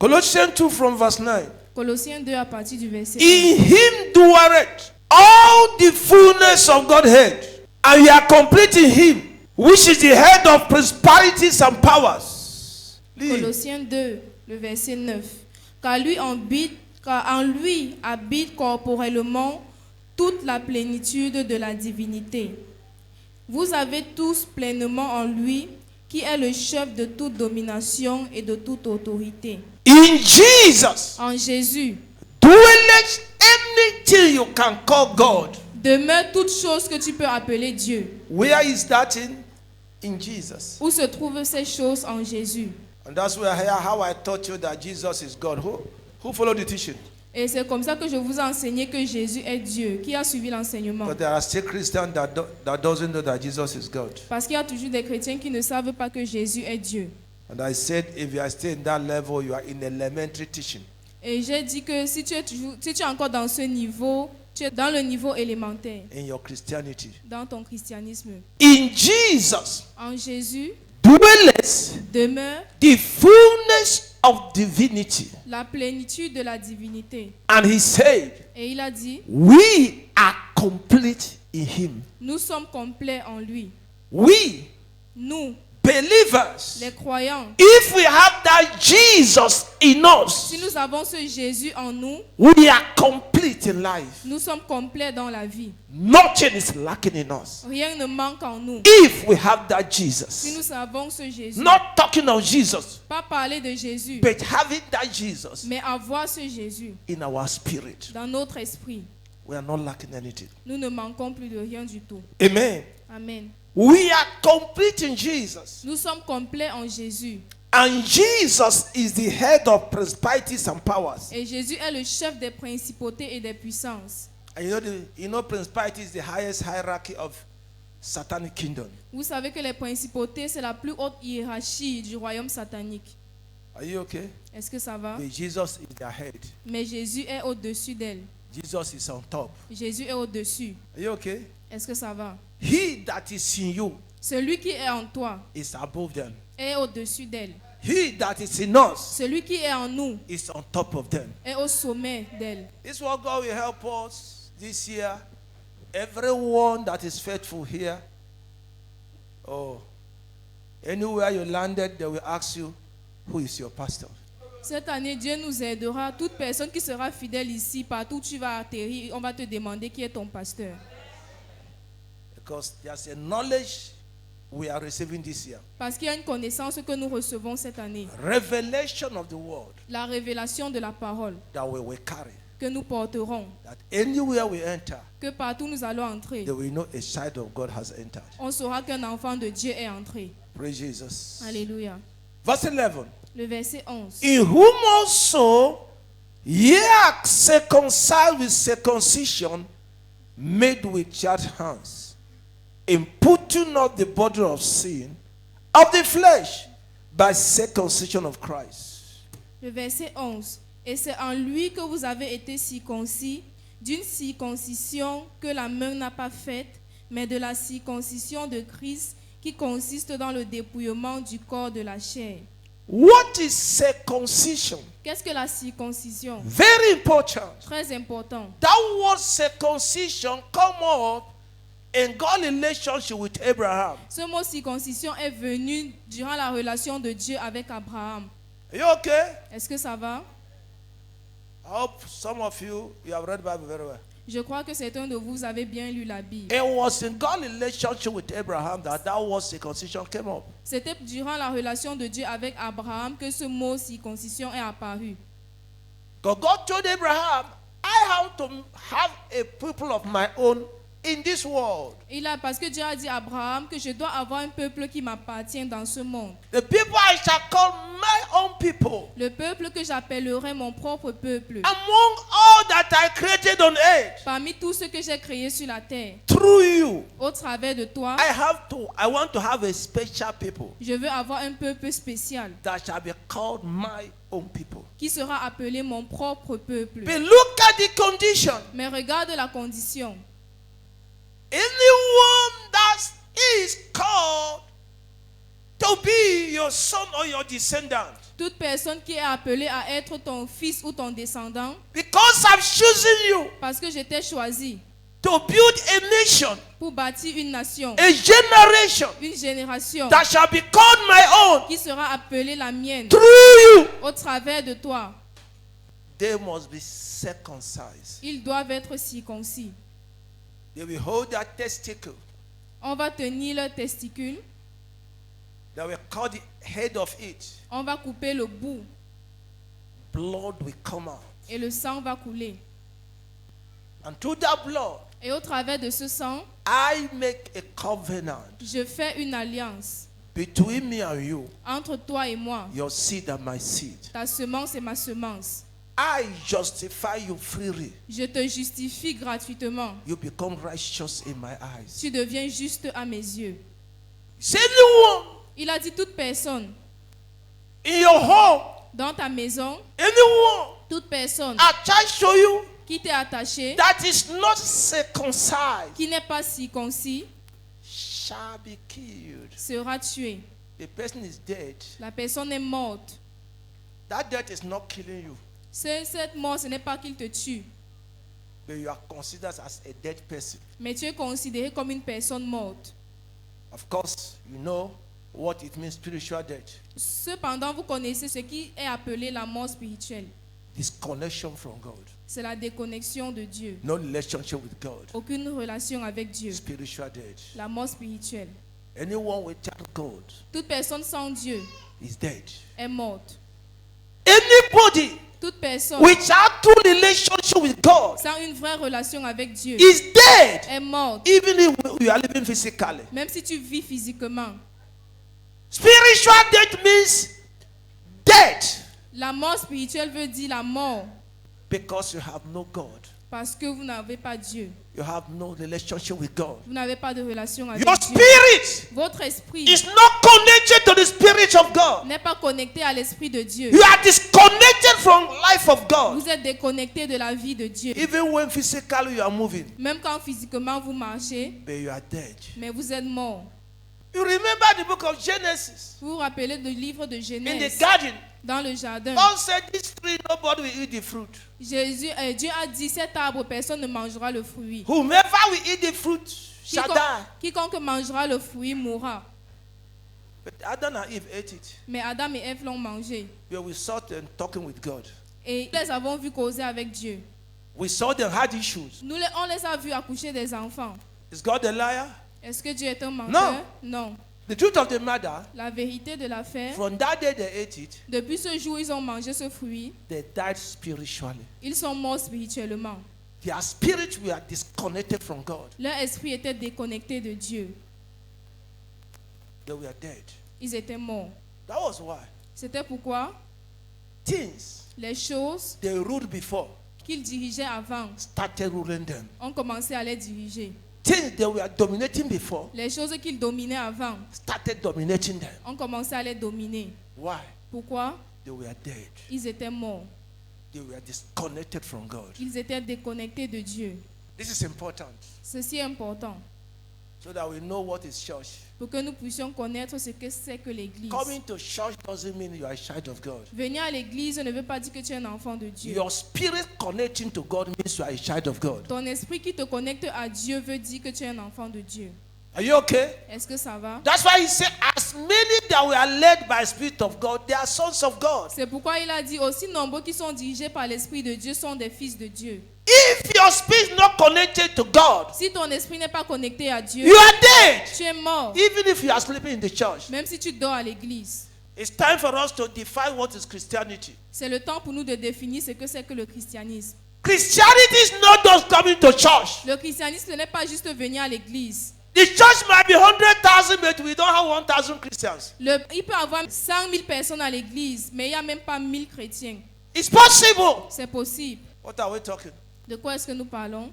Colossians 2 from verse 9. Colossiens 2 à partir du verset 1. In him dwelleth all the fullness of Godhead, and we are complete in him, which is the head of principalities and powers. Colossiens 2, le verset 9. Car en lui habite corporellement toute la plénitude de la divinité. Vous avez tous pleinement en lui, qui est le chef de toute domination et de toute autorité. In Jesus En Jésus dwelleth anything you can call God. demeure toute chose que tu peux appeler Dieu. Where is that in Jesus? Où se trouvent ces choses en Jésus? And that's where how I taught you that Jesus is God. Who followed the teaching? Et c'est comme ça que je vous ai enseigné que Jésus est Dieu. Qui a suivi l'enseignement? But there are still Christians that doesn't know that Jesus is God. Parce qu'il y a toujours des chrétiens qui ne savent pas que Jésus est Dieu. And I said, if you are still in that level, you are in elementary teaching. Et j'ai dit que si tu es encore dans ce niveau, tu es dans le niveau élémentaire, In your Christianity. dans ton christianisme. In Jesus En Jésus dwelleth demeure the fullness of divinity. la plénitude de la divinité. And he said, Et il a dit, we are complete in him. nous sommes complets en lui. We, Nous, believers, les croyants, if we have that Jesus in us, si nous avons ce Jésus en nous, we are complete in life. nous sommes complets dans la vie. Nothing is lacking in us. Rien ne manque en nous. If we have that Si Jesus, nous avons ce Jésus, not talking of Jesus, pas parler de Jésus, but having that Jesus mais avoir ce Jésus in our spirit, dans notre esprit, we are not lacking anything. nous ne manquons plus de rien du tout. Amen. Amen. We are complete in Jesus. Nous sommes complets en Jésus. And Jesus is the head of principalities and powers. Et Jésus est le chef des principautés et des puissances. And you know principality is the highest hierarchy of satanic kingdom. Vous savez que les principautés, c'est la plus haute hiérarchie du royaume satanique. Are you okay? Est-ce que ça va? But Jesus is their head. Mais Jésus est au-dessus d'elle. Jesus is on top. Jésus est au-dessus. Are you okay? Est-ce que ça va? He that is in you Celui qui est en toi is above them. est au-dessus d'elle. He that is in us Celui qui est en nous is on top of them. est au sommet d'elle. This is what God will help us this year. Everyone that is faithful here. Oh, anywhere you landed, they will ask you, who is your pastor? Cette année, Dieu nous aidera. Toute personne qui sera fidèle ici, partout où tu vas atterrir, on va te demander qui est ton pasteur. Because there's a knowledge we are receiving this year. Parce qu'il y a une connaissance que nous recevons cette année. Revelation of the word La révélation de la parole that we will carry. que nous porterons. That anywhere we enter, Que partout nous allons entrer, they will know a child of God has entered. on saura qu'un enfant de Dieu est entré. Praise Jesus. Alléluia. Verse 11. Le verset 11. In whom also ye are circumcised with circumcision made with charged hands, in putting off the body of sin of the flesh by circumcision of Christ. Le verset 11. Et c'est en lui que vous avez été circoncis, d'une circoncision que la main n'a pas faite, mais de la circoncision de Christ qui consiste dans le dépouillement du corps de la chair. What is circumcision? Qu'est-ce que la circoncision? Very important. Très important. That word circumcision come up in God's relationship with Abraham. Ce mot circoncision est venu durant la relation de Dieu avec Abraham. Are you okay? Est-ce que ça va? I hope some of you have read the Bible very well. Je crois que certains de vous avez bien lu la Bible. It was in God's relationship with Abraham that word circumcision came up. C'était durant la relation de Dieu avec Abraham que ce mot circoncision est apparu. God told Abraham, I have to have a people of my own in this world. Parce que Dieu a dit à Abraham que je dois avoir un peuple qui m'appartient dans ce monde. The people I shall call my own people. Le peuple que j'appellerai mon propre peuple. Among all that I created on earth. Parmi tous ceux que j'ai créés sur la terre. Through you. Au travers de toi. I want to have a special people. Je veux avoir un peuple spécial. That shall be called my own people. Qui sera appelé mon propre peuple. But look at the condition. Mais regarde la condition. Anyone that is called to be your son or your descendant. Toute personne qui est appelée à être ton fils ou ton descendant, because I've chosen you parce que je t'ai choisi to build a nation, pour bâtir une nation, a generation une génération that shall be called my own qui sera appelée la mienne through you. au travers de toi. They must be circumcised. Ils doivent être circoncis. They will hold their testicle. On va tenir leurs testicules, They will cut the head of it. on va couper le bout Blood will come out. et le sang va couler. And through that blood, Et au travers de ce sang, I make a covenant je fais une alliance between me and you, entre toi et moi, your seed and my seed. ta semence et ma semence. I justify you freely. Je te justifie gratuitement. You become righteous in my eyes. Tu deviens juste à mes yeux. Say anyone Il a dit toute personne in your home, dans ta maison, anyone toute personne attached to you qui t'est attachée, that is not circumcised qui n'est pas circoncis, shall be killed. sera tuée. The person is dead. La personne est morte. That death is not killing you, Cette mort, ce n'est pas qu'il te tue, but you are considered as a dead person. mais tu es considéré comme une personne morte. Of course, you know what it means spiritual death. Cependant, vous connaissez ce qui est appelé la mort spirituelle. Disconnection from God. C'est la déconnexion de Dieu. No relationship with God. Aucune relation avec Dieu. Spiritual death. La mort spirituelle. Anyone without God Toute personne sans Dieu is dead. est morte. Anybody Toute personne without true relationship with God sans une vraie relation avec Dieu is dead, est morte. even if you are living physically. Même si tu vis physiquement. Spiritual death means death La mort spirituelle veut dire la mort because you have no God. parce que vous n'avez pas Dieu. You have no relationship with God. Vous n'avez pas de relation avec Your Dieu. spirit Votre esprit is not connected to the spirit of God. n'est pas connecté à l'esprit de Dieu. You are disconnected from life of God. Vous êtes déconnecté de la vie de Dieu. Even when physically you are moving, Même quand physiquement vous marchez, but you are dead. mais vous êtes mort. You remember the book of Genesis? Vous vous rappelez du livre de In the Genèse, garden, dans le jardin. God said, this tree, nobody will eat the fruit. Dieu a dit, cet arbre, personne ne mangera le fruit. Whomever will eat the fruit shall die. Quiconque mangera le fruit mourra. But Adam and Eve ate it. Mais Adam et Ève l'ont mangé. But we saw them talking with God. Et nous les avons vus causer avec Dieu. We saw them had issues. On les a vus accoucher des enfants. Is God a liar? Est-ce que Dieu est un menteur? Non. The truth of the matter, La vérité de l'affaire, from that day they ate it, depuis ce jour où ils ont mangé ce fruit, they died spiritually. ils sont morts spirituellement. Their spirits were disconnected from God. Leur esprit était déconnecté de Dieu. They were dead. Ils étaient morts. That was why C'était pourquoi things les choses they ruled before qu'ils dirigeaient avant started ruling them. ont commencé à les diriger. Things they were dominating before Les choses qu'ils dominaient avant started dominating them. ont commencé à les dominer. Why? Pourquoi? They were dead. Ils étaient morts. They were disconnected from God. Ils étaient déconnectés de Dieu. This is important Ceci est important so that we know what is church. pour que nous puissions connaître ce que c'est que l'Église. Coming to church doesn't mean you are a child of God. Venir à l'Église ne veut pas dire que tu es un enfant de Dieu. Your spirit connecting to God means you are a child of God. Ton esprit qui te connecte à Dieu veut dire que tu es un enfant de Dieu. Are you okay? Est-ce que ça va? That's why he said, as many that were led by the Spirit of God, they are sons of God. C'est pourquoi il a dit aussi nombreux qui sont dirigés par l'Esprit de Dieu sont des fils de Dieu. If your spirit is not connected to God, Si ton esprit n'est pas connecté à Dieu, you are dead. tu es mort. Even if you are sleeping in the church. Même si tu dors à l'église. It's time for us to define what is Christianity. C'est le temps pour nous de définir ce que c'est que le christianisme. Christianity is not just coming to church. Le christianisme, ce n'est pas juste venir à l'église. The church might be 100,000, but we don't have 1,000 Christians. Il peut y avoir 100 000 personnes à l'église, mais il n'y a même pas 1000 chrétiens. It's possible. C'est possible. What are we talking? De quoi est-ce que nous parlons?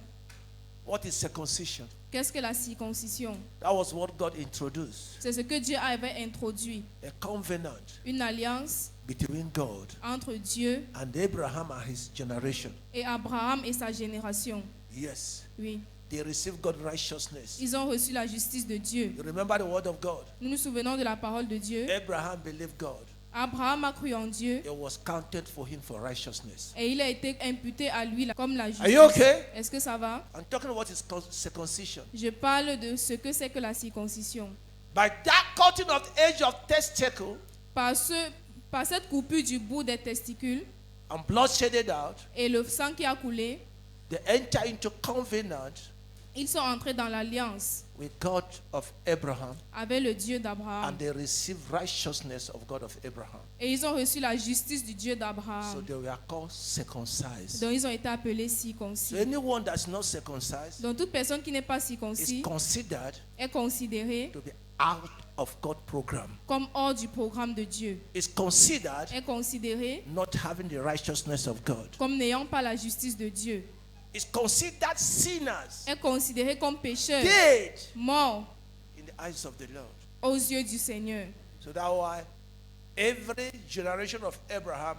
What is circumcision? Qu'est-ce que la circoncision? That was what God introduced. C'est ce que Dieu avait introduit. A covenant Une alliance between God entre Dieu and Abraham and his generation. et Abraham et sa génération. Yes. Oui. They received God's righteousness. Ils ont reçu la justice de Dieu. You remember the word of God? Nous nous souvenons de la parole de Dieu. Abraham believed God. Abraham a cru en Dieu it was counted for him for righteousness. et il a été imputé à lui comme la Are justice. you okay? Est-ce que ça va? I'm talking about his circumcision. Je parle de ce que c'est que la circoncision. By that cutting of the edge of testicle Par cette coupure du bout des testicules and blood shedded out, et le sang qui a coulé, they enter into covenant ils sont entrés dans l'alliance with God of Abraham, avec le Dieu d'Abraham. and they receive righteousness of God of Abraham. Et ils ont reçu la justice du Dieu So d'Abraham. they were called circumcised. Donc ils ont été appelés circoncis. So anyone that's not circumcised Donc toute personne qui n'est pas is circoncis considered est considérée to be out of God's program. comme hors du programme de Dieu. Is considered Est considérée not having the righteousness of God. comme n'ayant pas la justice de Dieu. Is considered sinners, Est considérée comme pécheur, dead mort in the eyes of the Lord. aux yeux du Seigneur. So that's why every generation of Abraham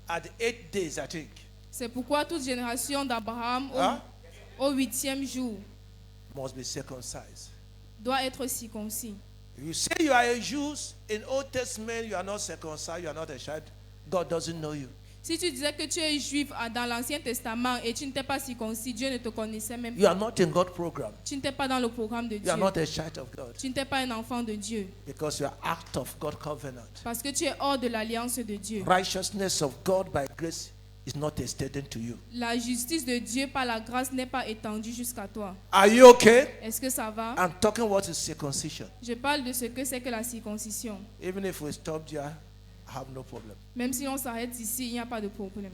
at 8 days, I think, C'est pourquoi toute génération d'Abraham Hein? au 8e jour must be circumcised. doit être circoncis. If you say you are a Jew in Old Testament, you are not circumcised, you are not a child, God doesn't know you. Si tu disais que tu es juif dans l'Ancien Testament et tu n'étais pas circoncis, Dieu ne te connaissait même You pas. are not in God's program. Tu n'étais pas dans le programme de You are Dieu. not a child of God Tu n'étais pas un enfant de Dieu. because you are out of God's covenant. Parce que tu es hors de l'alliance de Dieu. Righteousness of God by grace is not extended to you. La justice de Dieu par la grâce n'est pas étendue jusqu'à toi. Are you okay? Est-ce que ça va? I'm talking what is circumcision. Je parle de ce que c'est que la circoncision. Even if we stop there, I have no problem. Même si on s'arrête ici, il n'y a pas de problème.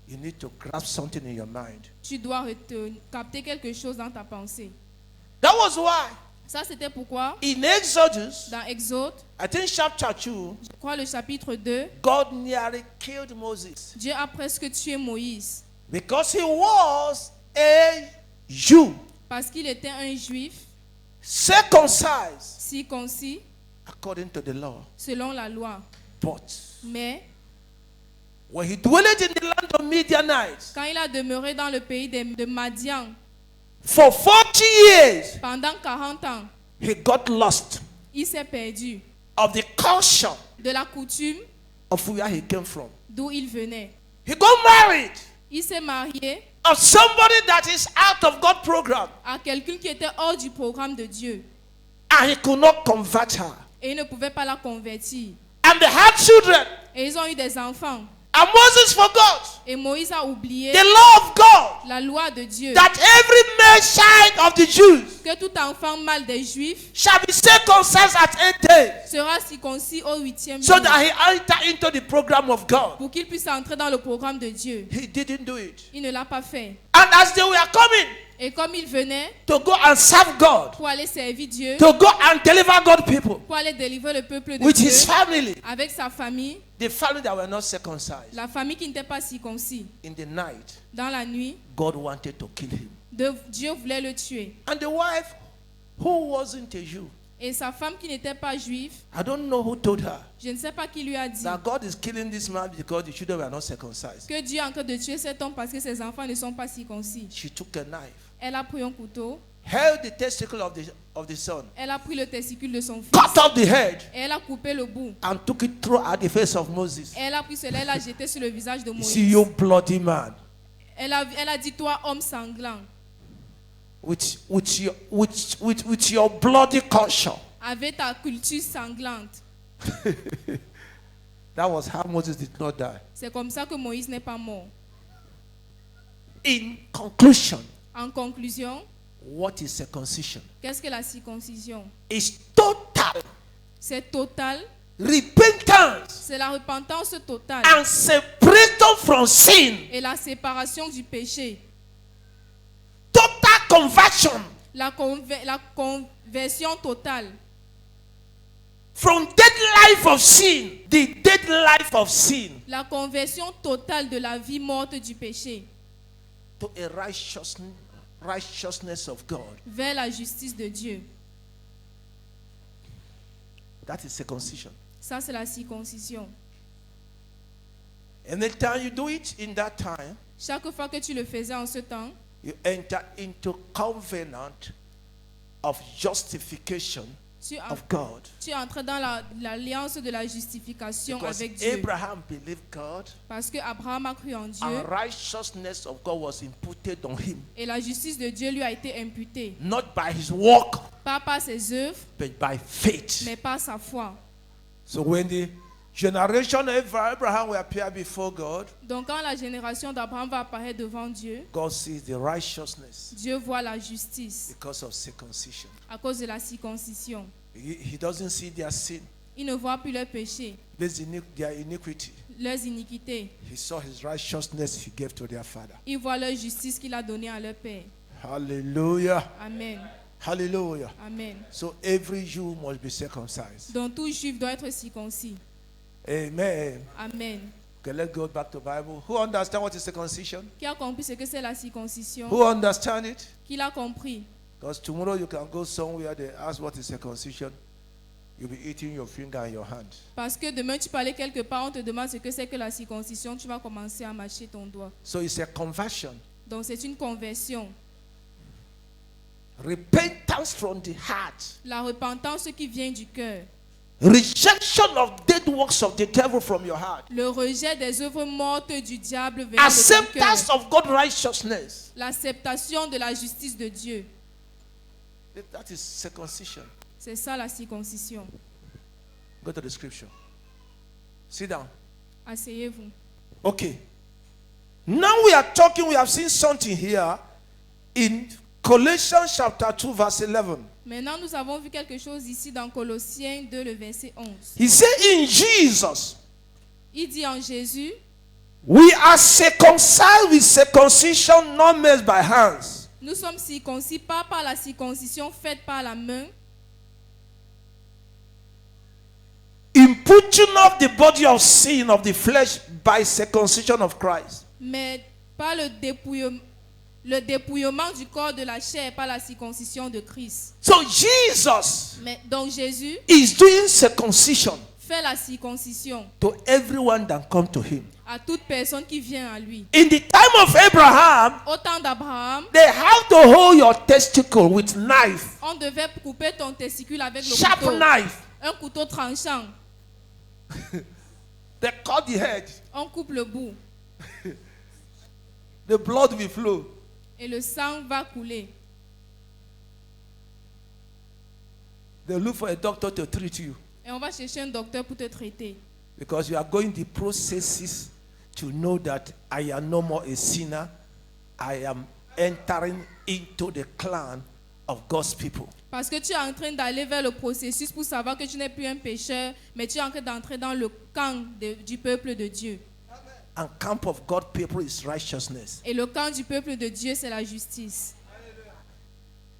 You need to grasp something in your mind. Tu dois capter quelque chose dans ta pensée. That was why Ça, c'était pourquoi, in Exodus, dans Exode, I think chapter 2, je crois le chapitre 2, God nearly killed Moses Dieu a presque tué Moïse because he was a Jew, parce qu'il était un juif circumcised circoncis according to the law. selon la loi. But Mais when he dwelled in the land of Midianites quand il a demeuré dans le pays de Madian for 40 years, pendant 40 ans, he got lost il s'est perdu of the culture de la coutume of where he came from. d'où il venait. He got married Il s'est marié of somebody that is out of God's program, à quelqu'un qui était hors du programme de Dieu and he could not convert her. et il ne pouvait pas la convertir. And they had children, Et ils ont eu des enfants. and Moses forgot Et Moïse a oublié the law of God la loi de Dieu, that every male child of the Jews que tout enfant mâle des Juifs shall be circumcised at 8 days, sera circoncis au 8e so jour that he enter into the program of God. pour qu'il puisse entrer dans le programme de Dieu. He didn't do it. Il ne l'a pas fait. And as they were coming Et comme il venait to go and serve God, pour aller servir Dieu, to go and deliver God's people pour aller délivrer le peuple de with Dieu his family, avec sa famille, the family that were not circumcised, la famille qui n'était pas circoncis, in the night, dans la nuit, God wanted to kill him. Dieu voulait le tuer. And the wife, who wasn't a Jew, Et sa femme qui n'était pas juive, I don't know who told her je ne sais pas qui lui a dit that God is killing this man because the children were not circumcised. que Dieu est en train de tuer cet homme parce que ses enfants ne sont pas circoncis. She took a knife, Elle a pris un couteau, held the testicle of the son, elle a pris le testicule de son fils cut off the head, et elle a coupé le bout. and took it through at the face of Moses. Elle a pris cela, elle l'a jeté sur le visage de See Moïse. you bloody man, Elle a dit, toi, homme sanglant, with your bloody culture. avec ta culture sanglante. That was how Moses did not die. C'est comme ça que Moïse n'est pas mort. In conclusion, En conclusion, what is circumcision? qu'est-ce que la circoncision? It's total C'est total, repentance c'est la repentance totale and separation from sin. et la séparation du péché. Total conversion La conversion totale from dead life of sin, the dead life of sin, la conversion totale de la vie morte du péché to a righteousness of God. vers la justice de Dieu. That is circumcision. Ça, c'est la circoncision. Anytime you do it in that time, Chaque fois que tu le faisais en ce temps, you enter into covenant of justification of God. Tu entres dans l'alliance de la justification Because avec Dieu. Abraham believed God, Parce que Abraham a cru en Dieu and righteousness of God was imputed on him, et la justice de Dieu lui a été imputée. not by his work, Pas par ses œuvres, but by faith. mais par sa foi. So when the generation of Abraham will appear before God, Donc quand la génération d'Abraham va apparaître devant Dieu, God sees the righteousness Dieu voit la justice because of circumcision. à cause de la circoncision. He doesn't see their sin, Il ne voit plus leurs péchés, their iniquity. leurs iniquités. He saw his righteousness he gave to their father. Il voit leur justice qu'il a donnée à leur Père. Hallelujah. Amen. Hallelujah. Amen. So every Jew must be circumcised. Donc tout juif doit être circoncis. Amen. Amen. Okay, let's go back to the Bible. Who understand what is circumcision? Qui a compris ce que c'est la circoncision? Who understand it? Qui l'a compris? Because tomorrow you can go somewhere, they ask what is circumcision. You'll be eating your finger and your hand. Parce que demain tu peux aller quelque part, on te demande ce que c'est que la circoncision, tu vas commencer à mâcher ton doigt. So it's a conversion. Donc c'est une conversion. Repentance from the heart. La repentance qui vient du cœur. Rejection of dead works of the devil from your heart. Le rejet des œuvres mortes du diable venant de ton Acceptance cœur. of God's righteousness. L'acceptation de la justice de Dieu. That is circumcision. C'est ça la circoncision. Go to the scripture. Sit down. Asseyez-vous. Okay. Now we are talking, we have seen something here in Colossians chapter 2 verse 11. Maintenant, nous avons vu quelque chose ici dans Colossiens 2, le verset 11. He said in Jesus, Il dit en Jésus, we are circumcised with circumcision not made by hands. nous sommes circoncis pas par la circoncision faite par la main, In putting off the body of sin of the flesh by circumcision of Christ. mais par le dépouillement du corps de la chair par la circoncision de Christ. So Jesus Mais, donc Jésus is doing circumcision fait la circoncision to everyone that come to him. à toute personne qui vient à lui. In the time of Abraham, Au temps d'Abraham, they have to hold your testicle with knife, on devait couper ton testicule avec le sharp couteau. knife. Un couteau tranchant. They cut the head. On coupe le bout The blood will flow. et le sang va couler. They look for a doctor to treat you Et on va chercher un docteur pour te traiter. because you are going the processes to know that I am no more a sinner. I am entering into the clan of God's people. Parce que tu es en train d'aller vers le processus pour savoir que tu n'es plus un pécheur, mais tu es en train d'entrer dans le camp du peuple de Dieu. And camp of God's people is righteousness. Et le camp du peuple de Dieu, c'est la justice.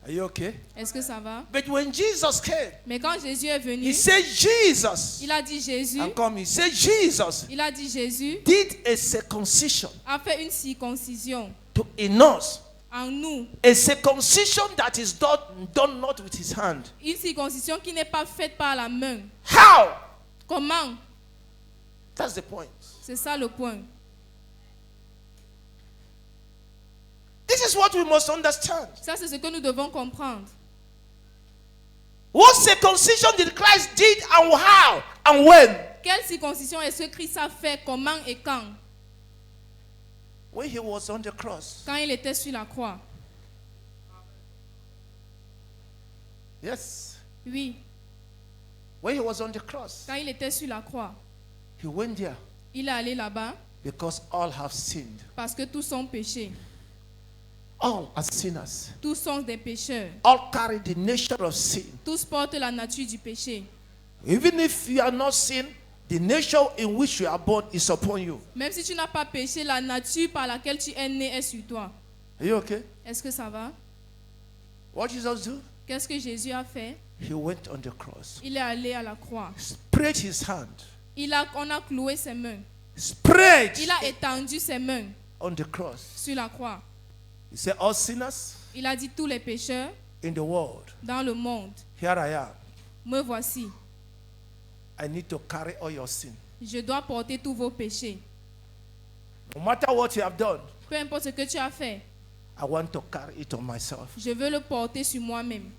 Are you okay? Est-ce que ça va? But when Jesus came, Mais quand Jésus est venu, he said Jesus. il a dit Jésus, And come, he said Jesus il a dit Jésus did a circumcision a fait une circoncision in us. en nous. A circumcision that is done not with his hand. Une circoncision qui n'est pas faite par la main. How? Comment? That's the point. C'est ça le point. This is what we must understand. Ça, c'est ce que nous devons comprendre. What circumcision did Christ did and how and when? Quelle circoncision est-ce que Christ a fait, comment et quand? When he was on the cross. Quand il était sur la croix. Yes. Oui, When he was on the cross, quand il était sur la croix. he went there Il est allé là-bas because all have sinned. parce que tous sont péchés. All are sinners. Tous sont des pécheurs. All carry the nature of sin. Tous portent la nature du péché. Even if you are not sin, the nature in which you are born is upon you. Même si tu n'as pas péché, la nature par laquelle tu es né est sur toi. Are you okay? Est-ce que ça va? What Jesus do? Qu'est-ce que Jésus a fait? He went on the cross. Il est allé à la croix. Spread his hand. On a cloué ses mains. Spread Il a étendu ses mains on the cross. sur la croix. He said, all sinners Il a dit tous les pécheurs in the world, dans le monde, here I am. me voici. I need to carry all your sin. Je dois porter tous vos péchés. No matter what you have done, Peu importe ce que tu as fait, I want to carry it on myself. je veux le porter sur moi-même.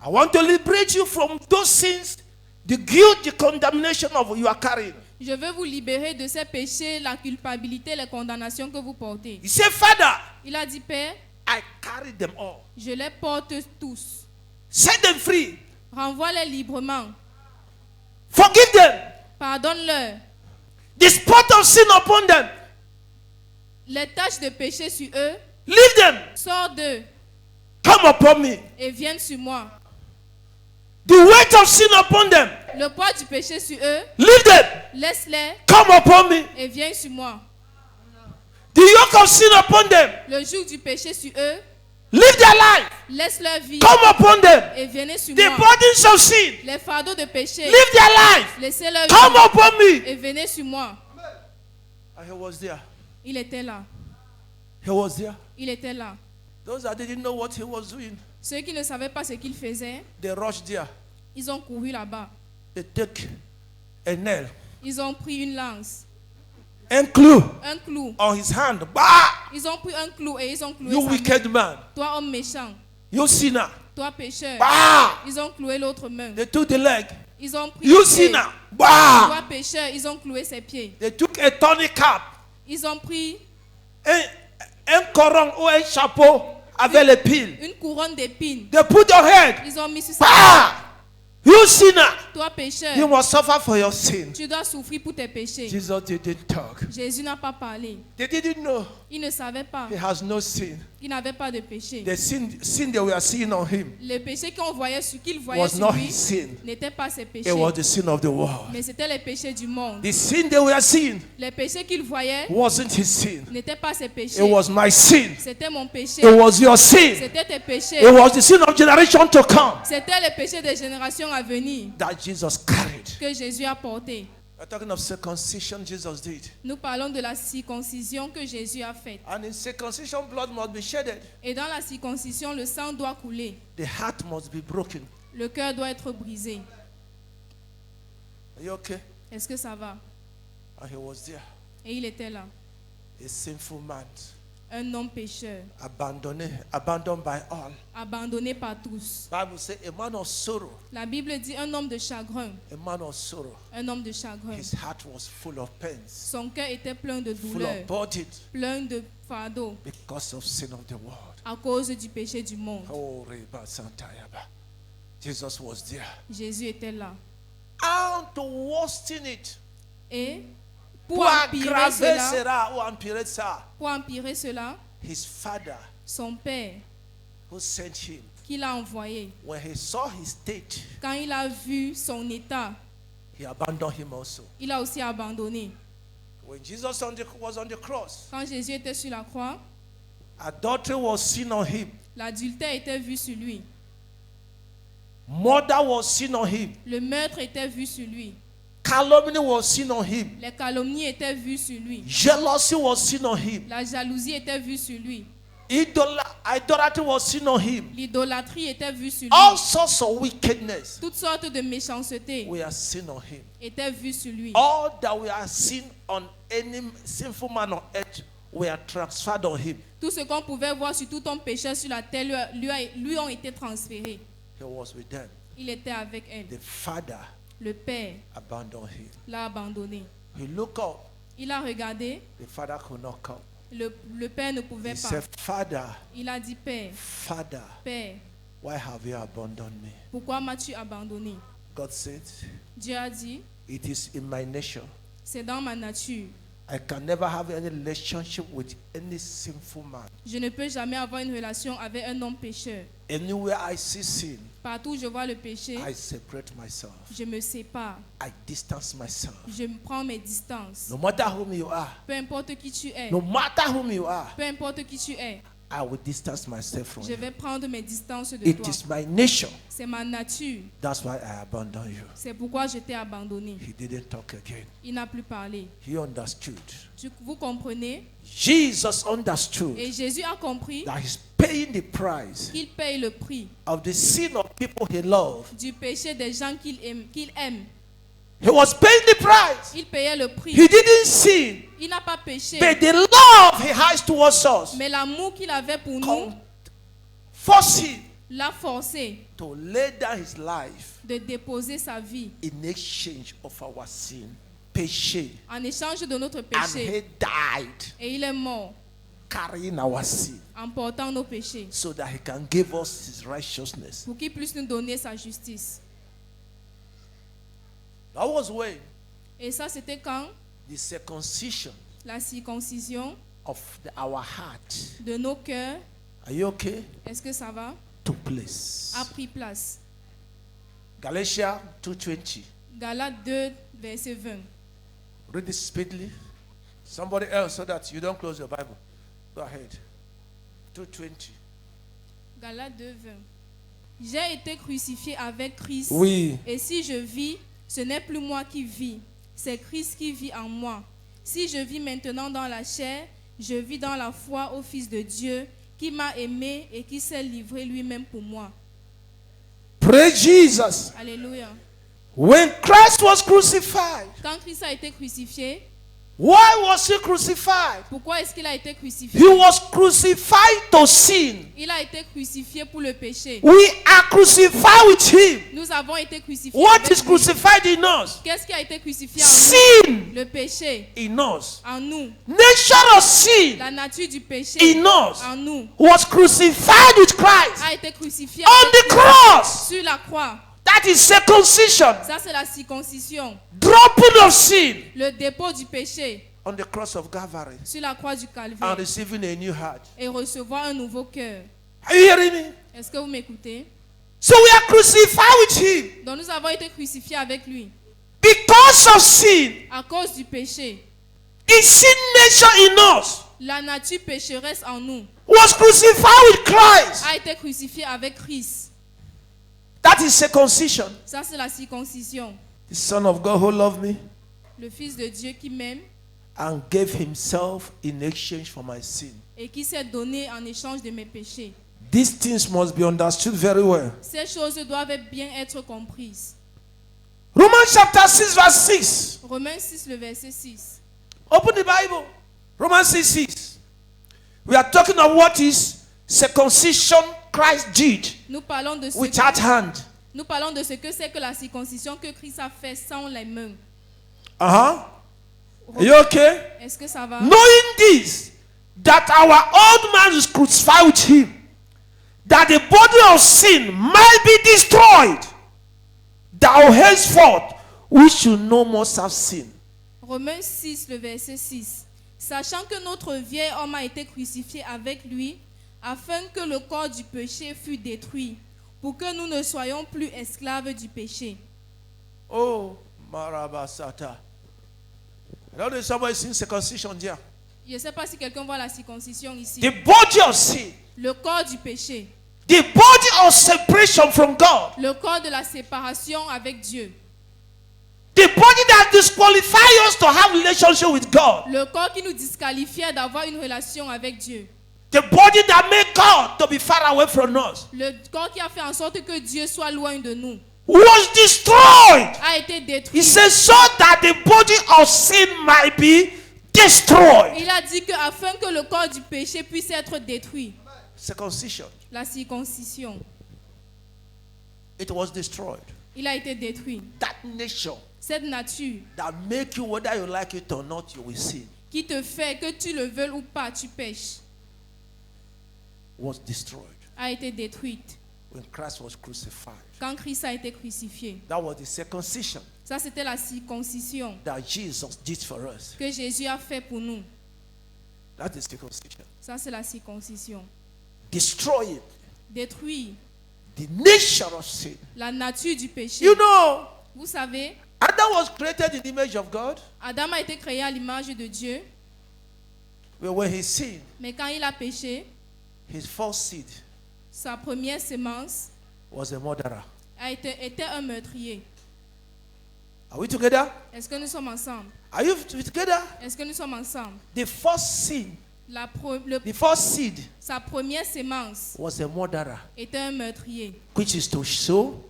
I want to liberate you from those sins, the guilt, the condemnation of you are carrying. Je veux vous libérer de ces péchés, la culpabilité, les condamnations que vous portez. He said, Father, Il a dit, Père, I carry them all. je les porte tous. Set them free. Renvoie-les librement. Forgive them. Pardonne-leur. The spot of sin upon them. Les taches de péché sur eux, Leave them. sors d'eux Come upon me. et viennent sur moi. The weight of sin upon them. Le poids du péché sur eux, Leave them. laisse-les Come upon me. et viens sur moi. The yoke of sin upon them. Le joug du péché sur eux, Live their life. laisse leur vie Come upon them. et venez sur The moi. burdens of sin. Les fardeaux de péché, Live their life. laissez leur Come vie upon me. et venez sur moi. And he was there. Il était là. He was there. Il était là. Those that didn't know what he was doing, Ceux qui ne savaient pas ce qu'il faisait, they rushed there. ils ont couru là-bas. They took a nail Ils ont pris une lance, and clou un clou. on his hand. Bah! Ils ont pris un clou et ils ont cloué You sa main. wicked man. Toi, homme méchant. You sinner. Toi, pécheur. Bah! Ils ont cloué l'autre main. They took the leg. Ils ont pris You les pieds. sinner. Bah! Toi, pécheur. Ils ont cloué ses pieds. They took a tonic cap. Ils ont pris Un coron ou un chapeau avec les piles. une couronne d'épines. They put your head. Ils ont mis sur sa Bah! You sinner. Toi, pécheur. You must suffer for your sin. Tu dois souffrir pour tes péchés. Jesus didn't talk. Jésus n'a pas parlé. They didn't know Il ne savait pas. he has no sin. Il n'avait pas de péché. The sin they were seeing on him Le péché qu'il voyait was sur not lui his sin. n'était pas ses péchés. It was the sin of the world. Mais c'était les péchés du monde. The sin they were seeing Les péchés qu'il voyait wasn't his sin. n'étaient pas ses péchés. It was my sin. C'était mon péché. It was your sin. C'était tes péchés. It was the sin of generation to come C'était les péchés des générations à venir that Jesus carried. que Jésus a porté. We're talking of circumcision Jesus did. Nous parlons de la circoncision que Jésus a faite. And in circumcision, blood must be shedded. Et dans la circoncision, le sang doit couler. The heart must be broken. Le cœur doit être brisé. Are you okay? Est-ce que ça va? And he was there. Et il était là. A sinful man, Un homme pécheur, abandoned by all. abandonné par tous. Bible says a man of sorrow. La Bible dit un homme de chagrin. A man of sorrow. Un homme de chagrin. His heart was full of pains, Son cœur était plein de full douleurs, of burden plein de fardeaux because of sin of the world. à cause du péché du monde. Oh, Reba Santayaba. Jesus was there. Jésus était là. And to worsen it, Et pour pour empirer aggraver cela, cela, ou empirer ça, pour empirer cela, his father son père who sent him, qui l'a envoyé, when he saw his state, quand il a vu son état, he abandoned him also. il a aussi abandonné. When Jesus was on the cross, Quand Jésus était sur la croix, adultery was seen on him. l'adultère était vu sur lui. Murder was seen on him. Le meurtre était vu sur lui. Calumny was seen on him. Les calomnies étaient vues sur lui. Jealousy was seen on him. La jalousie était vue sur lui. Idolatry was seen on him. L'idolâtrie était vue sur lui. All sorts of wickedness Toutes sortes de méchanceté we are seen on him. étaient vues sur lui. All that we are seen on any sinful man on earth, we are transferred on him. Tout ce qu'on pouvait voir sur tout homme pécheur sur la terre lui ont été transférés. He was with them. Il était avec elle. The father Le père abandoned him. l'a abandonné. He looked up. Il a regardé. The father could not come. Le père ne pouvait He pas. said, Father, Il a dit, Père, Father, Père, why have you abandoned me? pourquoi m'as-tu abandonné? God said, Dieu a dit, it is in my nature. c'est dans ma nature. I can never have any relationship with any sinful man. Je ne peux jamais avoir une relation avec un homme pécheur. Anywhere I see sin, Partout où je vois le péché, I separate myself. je me sépare. I distance myself. Je me prends mes distances. No matter whom you are, Peu importe qui tu es, no matter whom you are, peu importe qui tu es, I will distance myself from je you. vais prendre mes distances de It toi. is my nature. C'est ma nature. That's why I abandon you. C'est pourquoi je t'ai abandonné. He didn't talk again. Il n'a plus parlé. He understood. Vous comprenez? Jesus understood Et Jésus a compris that he's paying the price qu'il paye le prix of the sin of people he loved. du péché des gens qu'il aime. He was paying the price. Il payait le prix. He didn't sin, Il n'a pas péché. but the love he has towards us Mais l'amour qu'il avait pour nous forced him l'a forcé to lay down his life de déposer sa vie in exchange of our sin. Péché. en échange de notre And péché. he died Et il est mort carrying our sin en portant nos péchés so that he can give us his righteousness. pour qu'il puisse nous donner sa justice. That was when Et ça, c'était quand the circumcision la circoncision of our heart, de nos cœurs, are you okay, est-ce que ça va, took place. a pris place. Galatians 2:20. Galates 2, verset 20. Read this speedily. Somebody else so that you don't close your Bible. Go ahead. 2:20. Galates 2, 20. J'ai été crucifié avec Christ. Oui. Et si je vis, ce n'est plus moi qui vis, c'est Christ qui vit en moi. Si je vis maintenant dans la chair, je vis dans la foi au Fils de Dieu qui m'a aimé et qui s'est livré lui-même pour moi. Praise Jesus. Alléluia. When Christ was crucified, Quand Christ a été crucifié, why was he crucified? pourquoi est-ce qu'il a été crucifié? He was crucified to sin. Il a été crucifié pour le péché. We are crucified with him. Nous avons été crucifiés What avec is lui. crucified in us? Qu'est-ce qui a été crucifié en nous? Sin Le péché in us. en nous. Nature of sin La nature du péché in us en nous was crucified with Christ a été crucifié on the cross. sur la croix. That is circumcision. Ça, c'est la circoncision. Dropping of sin Le dépôt du péché on the cross of Calvary sur la croix du and Calvaire receiving a new heart. et recevoir un nouveau cœur. Are you hearing me? Est-ce que vous m'écoutez? So we are crucified with him Donc nous avons été crucifiés avec lui because of sin. à cause du péché. The sin nature in us La nature pécheresse en nous was crucified with Christ. a été crucifiée avec Christ. That is circumcision. Ça, c'est la circoncision. The Son of God who loved me Le Fils de Dieu qui m'aime and gave himself in exchange for my sin. et qui s'est donné en échange de mes péchés. These things must be understood very well. Ces choses doivent bien être comprises. Romans chapter 6 verse 6. Romains 6, le verset 6. Open the Bible. Romans 6:6. We are talking of what is circumcision Christ did Nous parlons de ce without que, hand. nous parlons de ce que c'est que la circoncision que Christ a fait sans les mains. Uh-huh. Are you okay? Est-ce que ça va? Knowing this, that our old man is crucified with him, that the body of sin might be destroyed, that henceforth we should no more serve sin. Romains 6, le verset 6. Sachant que notre vieil homme a été crucifié avec lui, afin que le corps du péché fût détruit, pour que nous ne soyons plus esclaves du péché. Oh, Marabasata. I don't know if somebody seen circumcision there. Je ne sais pas si quelqu'un voit la circoncision ici. The body of sin, Le corps du péché, the body of separation from God, le corps de la séparation avec Dieu, the body that disqualifies us to have relationship with God, le corps qui nous disqualifiait d'avoir une relation avec Dieu, the body that made God to be far away from us, le corps qui a fait en sorte que Dieu soit loin de nous, was destroyed. a été détruit. He says, so that the body of sin might be destroyed. Il a dit que afin que le corps du péché puisse être détruit, Circumcision. la circoncision, It was destroyed. il a été détruit. That nature Cette nature that make you, whether you like it or not, you will sin, qui te fait que tu le veuilles ou pas, tu pêches, was destroyed a été détruite when Christ was crucified. quand Christ a été crucifié. That was the circumcision Ça, c'était la circoncision that Jesus did for us. que Jésus a fait pour nous. That is circumcision. Ça, c'est la circoncision. Destroying Détruire the nature of sin. la nature du péché. You know, Vous savez, Adam was created in the image of God, Adam a été créé à l'image de Dieu, but when he sinned, mais quand il a péché, his first seed sa première semence was a murderer. était un meurtrier. Are we together? Est-ce que nous sommes ensemble? Are you together? Est-ce que nous sommes ensemble? The first seed, the first seed Sa première semence was a murderer, était un meurtrier. which is to show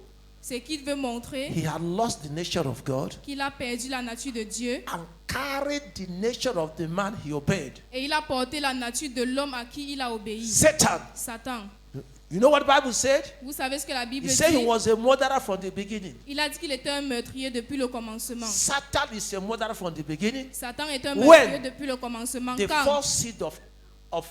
C'est qu'il veut montrer he had lost the nature of God qu'il a perdu la nature de Dieu and carried the nature of the man he obeyed. et il a porté la nature de l'homme à qui il a obéi. Satan, Satan, You know what the Bible said? Vous savez ce que la Bible He said he dit? was a murderer from the beginning. Il a dit qu'il était un meurtrier depuis le commencement. Satan is a murderer from the beginning. Satan est un When meurtrier depuis le commencement. The Quand first seed of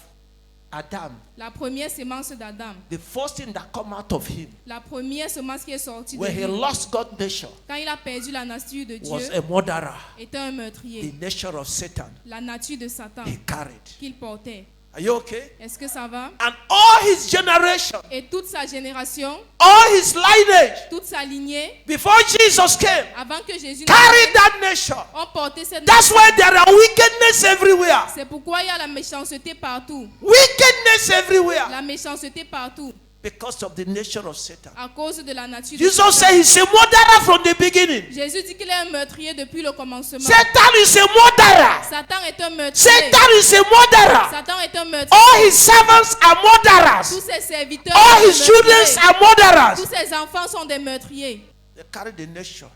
Adam, la première sémence d'Adam, the first thing that come out of him, la première semence qui est sortie de when he lui, lost God's nature, quand il a perdu la nature de was Dieu, a murderer. était un The meurtrier. nature of Satan La nature de Satan he carried. qu'il portait. Are you okay? Est-ce que ça va? And all his generation, Et toute sa génération, all his lineage, toute sa lignée, before Jesus came, avant que Jésus carried that nature. ont porté cette That's nature. why there are wickedness everywhere. C'est pourquoi il y a la méchanceté partout. Wickedness everywhere. La méchanceté partout. Because of the nature of Satan. À cause de la nature de Jesus Satan. said he's a murderer from the beginning. Jésus dit qu'il est un meurtrier depuis le commencement. Satan is a murderer. Satan est un meurtrier. Satan is a murderer. Satan est un meurtrier. All his servants are Tous murderers. ses serviteurs All sont his des children meurtriers. are murderers. Tous ses enfants sont des meurtriers. They carry the nature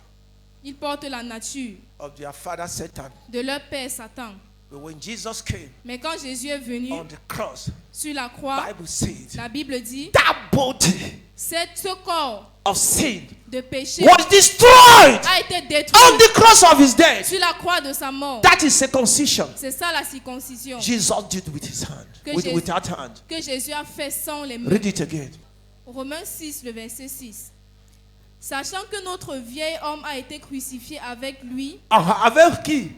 Ils portent la nature of their father Satan. de leur père Satan. But when Jesus came Mais quand Jésus est venu on the cross, sur la croix, Bible says la Bible dit, that body ce corps of sin de péché was destroyed a été on détruit the cross of his death. sur la croix de sa mort. That is circumcision. C'est ça la circoncision Jesus did with his hand, Que Jésus- without hand. que Jésus a fait sans les mains. Read it again. Romains 6, le verset 6. Sachant que notre vieil homme a été crucifié avec lui, Avec qui?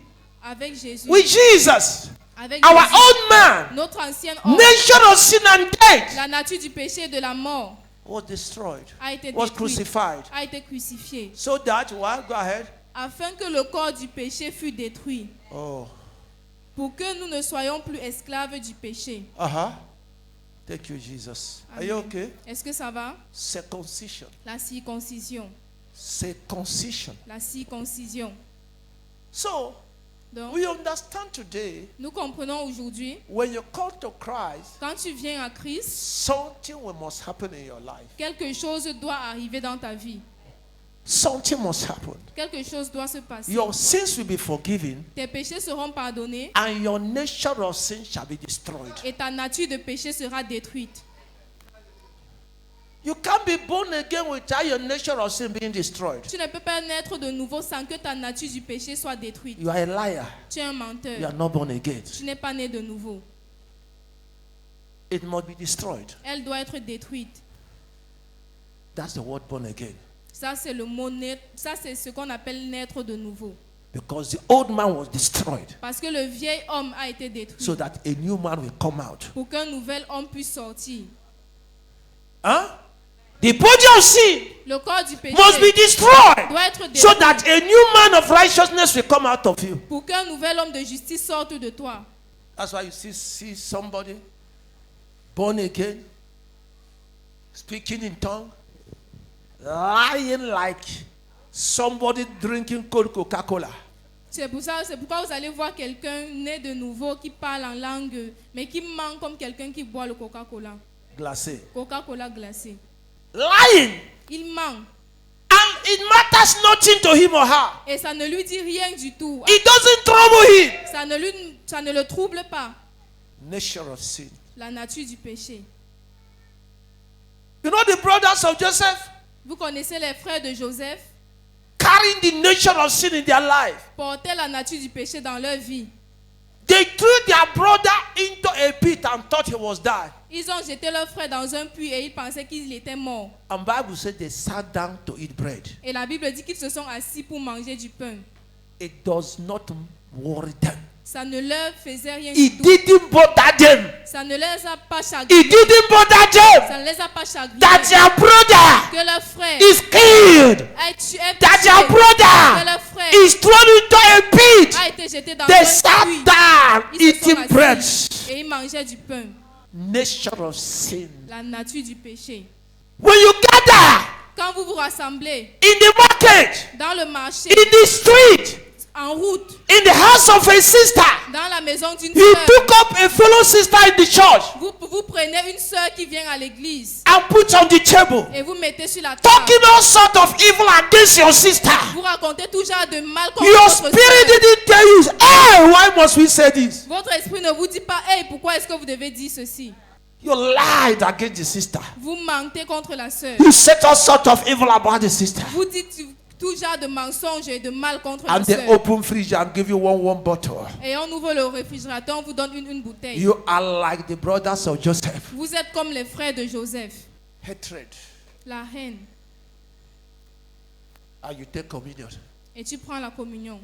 avec Jésus, With Jesus. avec Our Jésus, old man, notre ancien homme, nature of sin and death, la nature du péché et de la mort was destroyed, a été was détruite, crucified. a été crucifié, So that, what? Go ahead. afin que le corps du péché fût détruit, Oh, pour que nous ne soyons plus esclaves du péché. Thank you, Jesus. Are Amen. you okay? Est-ce que ça va? Circumcision. La circoncision. Circumcision. La circoncision. So, Donc, we understand today, nous comprenons aujourd'hui, when you come to Christ, quand tu viens à Christ, something must happen in your life. quelque chose doit arriver dans ta vie. Something must happen. Quelque chose doit se passer. Your sins will be forgiven, Tes péchés seront pardonnés and your nature of sin shall be destroyed. et ta nature de péché sera détruite. You can't be born again without your nature of sin being destroyed. Tu ne peux pas naître de nouveau sans que ta nature du péché soit détruite. You are a liar. Tu es un You menteur. are not born again. Tu n'es pas né de nouveau. It must be destroyed. Elle doit être détruite. That's the word born again. Ça, c'est le mot naître. Ça, c'est ce qu'on appelle naître de nouveau. Because the old man was destroyed, Parce que le vieil homme a été détruit. so that a new man will come out. Pour qu'un nouvel homme puisse sortir. The body of sin Le corps du péché must be destroyed, doit être so détruit. that a new man of righteousness will come out of you. Pour qu'un nouvel homme de justice sorte de toi. That's why you see somebody born again, speaking in tongue, lying like somebody drinking cold Coca-Cola. C'est pourquoi vous allez voir quelqu'un né de nouveau qui parle en langue, mais qui ment comme quelqu'un qui boit le Coca-Cola. Glacé. Coca-Cola glacé. Lying. Il ment. And it matters nothing to him or her. Et ça ne lui dit rien du tout. It doesn't trouble him. Ça ne le trouble pas. Nature of sin. La nature du péché. You know the brothers of Joseph? Vous connaissez les frères de Joseph? Carrying the nature of sin in their life. Portaient la nature du péché dans leur vie. They threw their brother into a pit and thought he was dead. Ils ont jeté leur frère dans un puits et ils pensaient qu'il était mort. And Bible said they sat down to eat bread. Et la Bible dit qu'ils se sont assis pour manger du pain. It does not worry them. Ça ne leur faisait rien It du tout. didn't bother them. Ça ne les a pas chagrinés. It didn't bother them Ça ne les a pas chagrinés. that their brother Que leur frère is killed. a tué, That their que brother leur frère is thrown into a pit. a été jeté dans They un sat puits. down Ils se sont eating bread. assis et ils mangeaient du pain. Nature of sin. La nature du péché. When you gather Quand vous vous rassemblez in the market, dans le marché, in the street, en route, in the house of a sister, dans la maison d'une you sœur, took up a fellow sister in the church vous prenez une sœur qui vient à l'église and put on the table, et vous mettez sur la table. talking all sort of evil against your sister. Vous racontez tout genre de mal contre Your votre spirit sœur. didn't tell you, hey, why must we say this? Votre esprit ne vous dit pas, hey, pourquoi est-ce que vous devez dire ceci? You lied against the sister. Vous mentez contre la sœur. You said all sorts of evil about the sister. Vous dites tout genre de mensonges et de mal contre la And they sœur. open fridge and give you one bottle. Et on ouvre le réfrigérateur, on vous donne une bouteille. You are like the brothers of Joseph. Vous êtes comme les frères de Joseph. Hatred. La haine. And you take communion. Et tu prends la communion.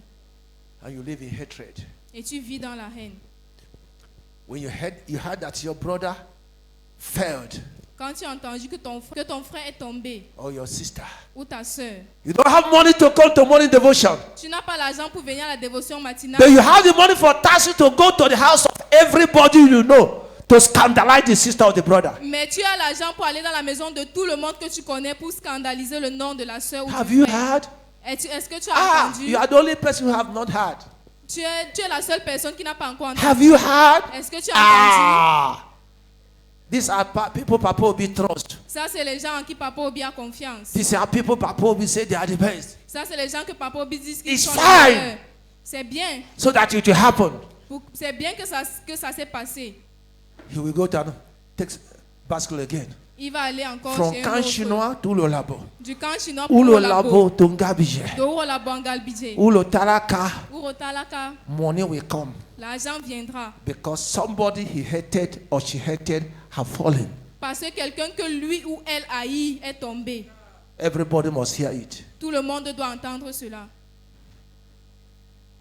And you live in hatred. Et tu vis dans la haine. When you heard that your brother failed, Quand tu as entendu que ton frère est tombé, or your sister, ou ta sœur, you don't have money to come to morning devotion, tu n'as pas l'argent pour venir à la dévotion matinale, but you have the money for taxi to go to the house of everybody you know to scandalize the sister or the brother. mais tu as l'argent pour aller dans la maison de tout le monde que tu connais pour scandaliser le nom de la sœur ou Have du you frère. heard? Est-ce que tu as entendu? You are the only person who have not heard. Tu es la seule personne qui n'a pas encore entendu. Have you heard? Est-ce que tu as entendu? These are people Papa Obi trust. Ça, c'est les gens en qui Papa Obi a confiance. These are people Papa Obi say they are the best. Ça, c'est les gens que Papa Obi dit qu'ils It's sont fine. les meilleurs. C'est bien. So that it will happen. C'est bien que ça s'est passé. He will go down, take basket again. Il va aller encore From chez un camp autre. chinois to le labo. Du camp chinois Ou pour le le labo labo. to Ngabije. De Urolabo en Galbidje. Ou le talaka. Urotalaka. Money will come. L'argent viendra. Because somebody he hated or she hated have fallen. Parce que quelqu'un que lui ou elle haït est tombé. Everybody must hear it. Tout le monde doit entendre cela.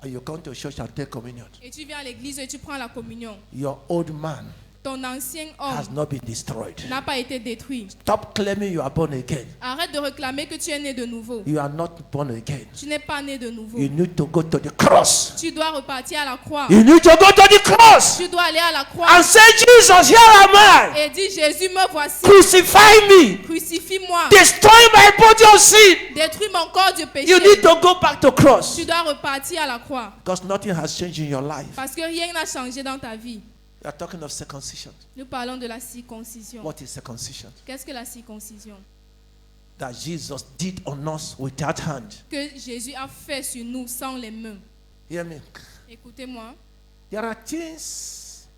And you come to church and take communion. Et tu viens à l'église et tu prends la communion. Your old man Ton ancien has homme not been destroyed. n'a pas été détruit. Stop claiming you are born again. Arrête de réclamer que tu es né de nouveau. You are not born again. Tu n'es pas né de nouveau. You need to go to the cross. Tu dois repartir à la croix. You need to go to the cross Tu dois aller à la croix and say, Jesus, here am I. et dire Jésus, me voici. Crucify me. Crucifie-moi. Destroy my body of sin. Détruis mon corps du péché. You need to go back to cross. Tu dois repartir à la croix. Because nothing has changed in your life. Parce que rien n'a changé dans ta vie. You are talking of circumcision. Nous parlons de la circoncision. What is circumcision? Qu'est-ce que la circoncision? That Jesus did on us without hand. Que Jésus a fait sur nous sans les mains. Hear me. Écoutez-moi. There are things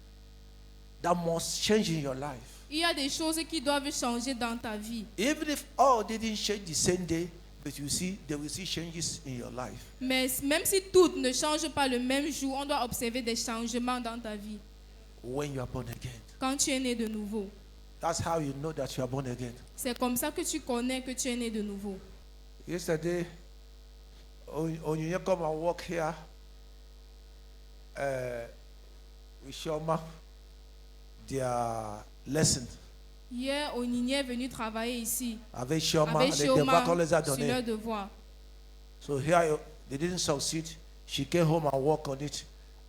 that must change in your life. Il y a des choses qui doivent changer dans ta vie. Even if all didn't change the same day, but you see, there will see changes in your life. Mais même si tout ne change pas le même jour, on doit observer des changements dans ta vie. When you are born again. Quand tu es né de nouveau. That's how you know that you are born again. C'est comme ça que tu connais que tu es né de nouveau. Yesterday, when you come and work here with Shoma, their lesson. Hier, Onini est venu travailler ici. Avec Shoma, Avec les devoirs qu'on Shoma les a sur donnés. leurs devoirs. So here, they didn't succeed. She came home and worked on it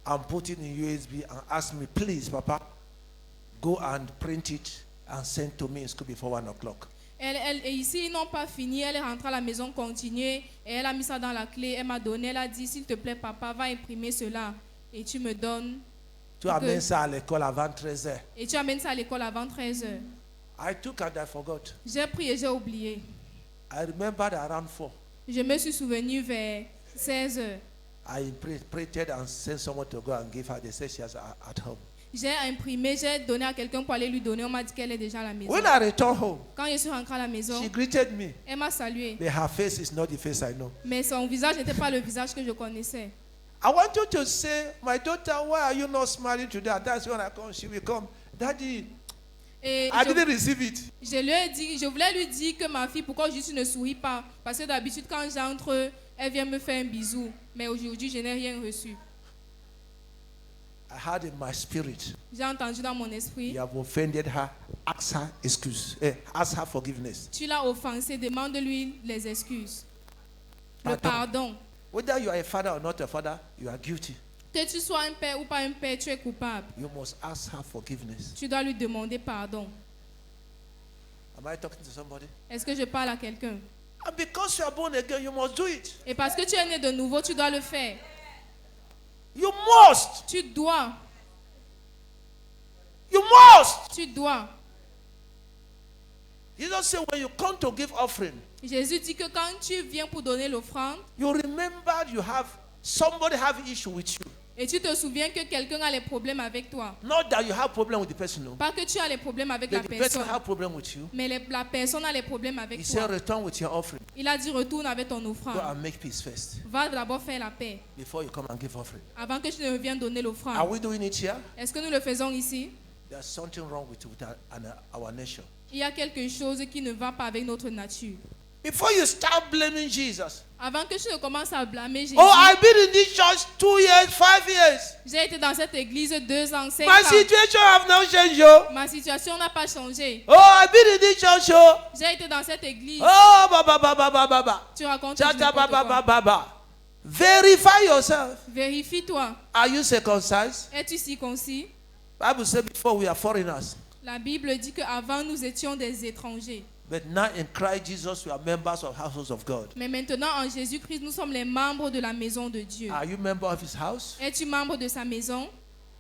and put it in USB and asked me, please, Papa, go and print it and send to me in school before 1 o'clock. Et ici, ils n'ont pas fini. Elle est rentrée à la maison continuer et elle a mis ça dans la clé. Elle m'a donné, elle a dit, s'il te plaît, papa, va imprimer cela et tu me donnes. Tu amènes ça à l'école avant 13h. Et tu amènes ça à l'école avant 13h. I took and I forgot. J'ai pris et j'ai oublié. I remembered around 4. Je me suis souvenu vers 16h. I printed and sent someone to go and give her. They said she was at home. J'ai imprimé, j'ai donné à quelqu'un pour aller lui donner. On m'a dit qu'elle est déjà à la maison. When I returned home, Quand je suis rentrée à la maison, she greeted me. elle m'a salué. But her face is not the face I know. Mais son visage n'était pas le visage que je connaissais. I want you to say, my daughter, why are you not smiling today? That's when I come. She will come. Daddy, Et I didn't receive it. je voulais lui dire que ma fille, pourquoi juste ne sourit pas? Parce que d'habitude, quand j'entre, elle vient me faire un bisou. Mais aujourd'hui, je n'ai rien reçu. I had in my spirit, J'ai entendu dans mon esprit, you have offended her. Ask her excuse. Ask her forgiveness. tu l'as offensé, demande-lui les excuses. Le Pardon. pardon. Whether you are a father or not a father, you are guilty. Que tu sois un père ou pas un père, tu es coupable. You must ask her forgiveness. Tu dois lui demander pardon. Am I talking to somebody? Est-ce que je parle à quelqu'un? And because you are born again, you must do it. Et parce que tu es né de nouveau, tu dois le faire. You must. Tu dois. You must. Tu dois. Jesus said when you come to give offering, Jésus dit que quand tu viens pour donner l'offrande, you remember you have somebody have issue with you. Et tu te souviens que quelqu'un a les problèmes avec toi. Not that you have problem with the person, no. Pas que tu as les problèmes avec But la the personne. person have problem with you. Mais la personne a les problèmes avec He toi. said, return with your offering. Il a dit retourne avec ton Go offrande. and make peace first Va d'abord faire la paix before you come and give offering. avant que tu ne viennes donner Are l'offrande. we doing it here? Est-ce que nous le faisons ici? There's something wrong with our nation. Il y a quelque chose qui ne va pas avec notre nature. Before you start blaming Jesus. Avant que tu ne commences à blâmer Jésus. Oh, I've been in this church 2 years, 5 years. J'ai été dans cette église 2 ans, 5 My ans. situation have not changed, oh. Ma situation n'a pas changé. Oh, I've been in this church, oh. J'ai été dans cette église. Oh, ba. Tu racontes Cha cha n'importe quoi. ba. Verify yourself. Vérifie-toi. Are you circumcised? Es-tu circoncis? Bible says before we are foreigners, La Bible dit qu'avant nous étions des étrangers. but now in Christ Jesus we are members of households of God. Mais maintenant en Jésus-Christ, nous sommes les membres de la maison de Dieu. Are you member of His house? Es-tu membre de sa maison?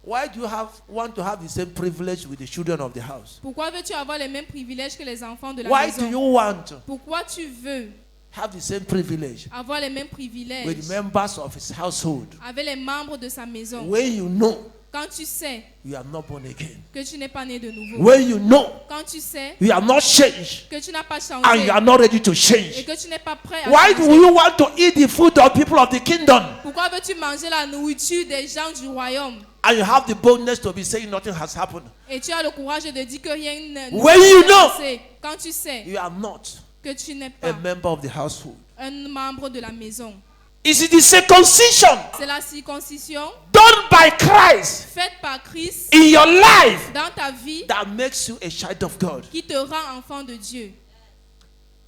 Why do you want to have the same privilege with the children of the house? Pourquoi veux-tu avoir les mêmes privilèges que les enfants de la Why do maison? you want Pourquoi tu veux have the same privilege avoir les mêmes with privilèges the members of His household avec les membres de sa maison? when you know Quand tu sais you are not born again? que tu n'es pas né de nouveau. When you know Quand tu sais you are not changed que tu n'as pas and you changé are not ready to et change? que tu n'es pas prêt à Why do changer. you want to eat the food of people of the kingdom Pourquoi veux-tu manger la nourriture des gens du royaume and you have the boldness to be saying nothing has happened? et tu as le courage de dire que rien ne When you know passé? Quand tu sais you are not que tu n'es a pas member of the household. un membre de la maison. Is it the circumcision C'est la circoncision done by Christ faite par Christ in your life dans ta vie that makes you a child of God? qui te rend enfant de Dieu.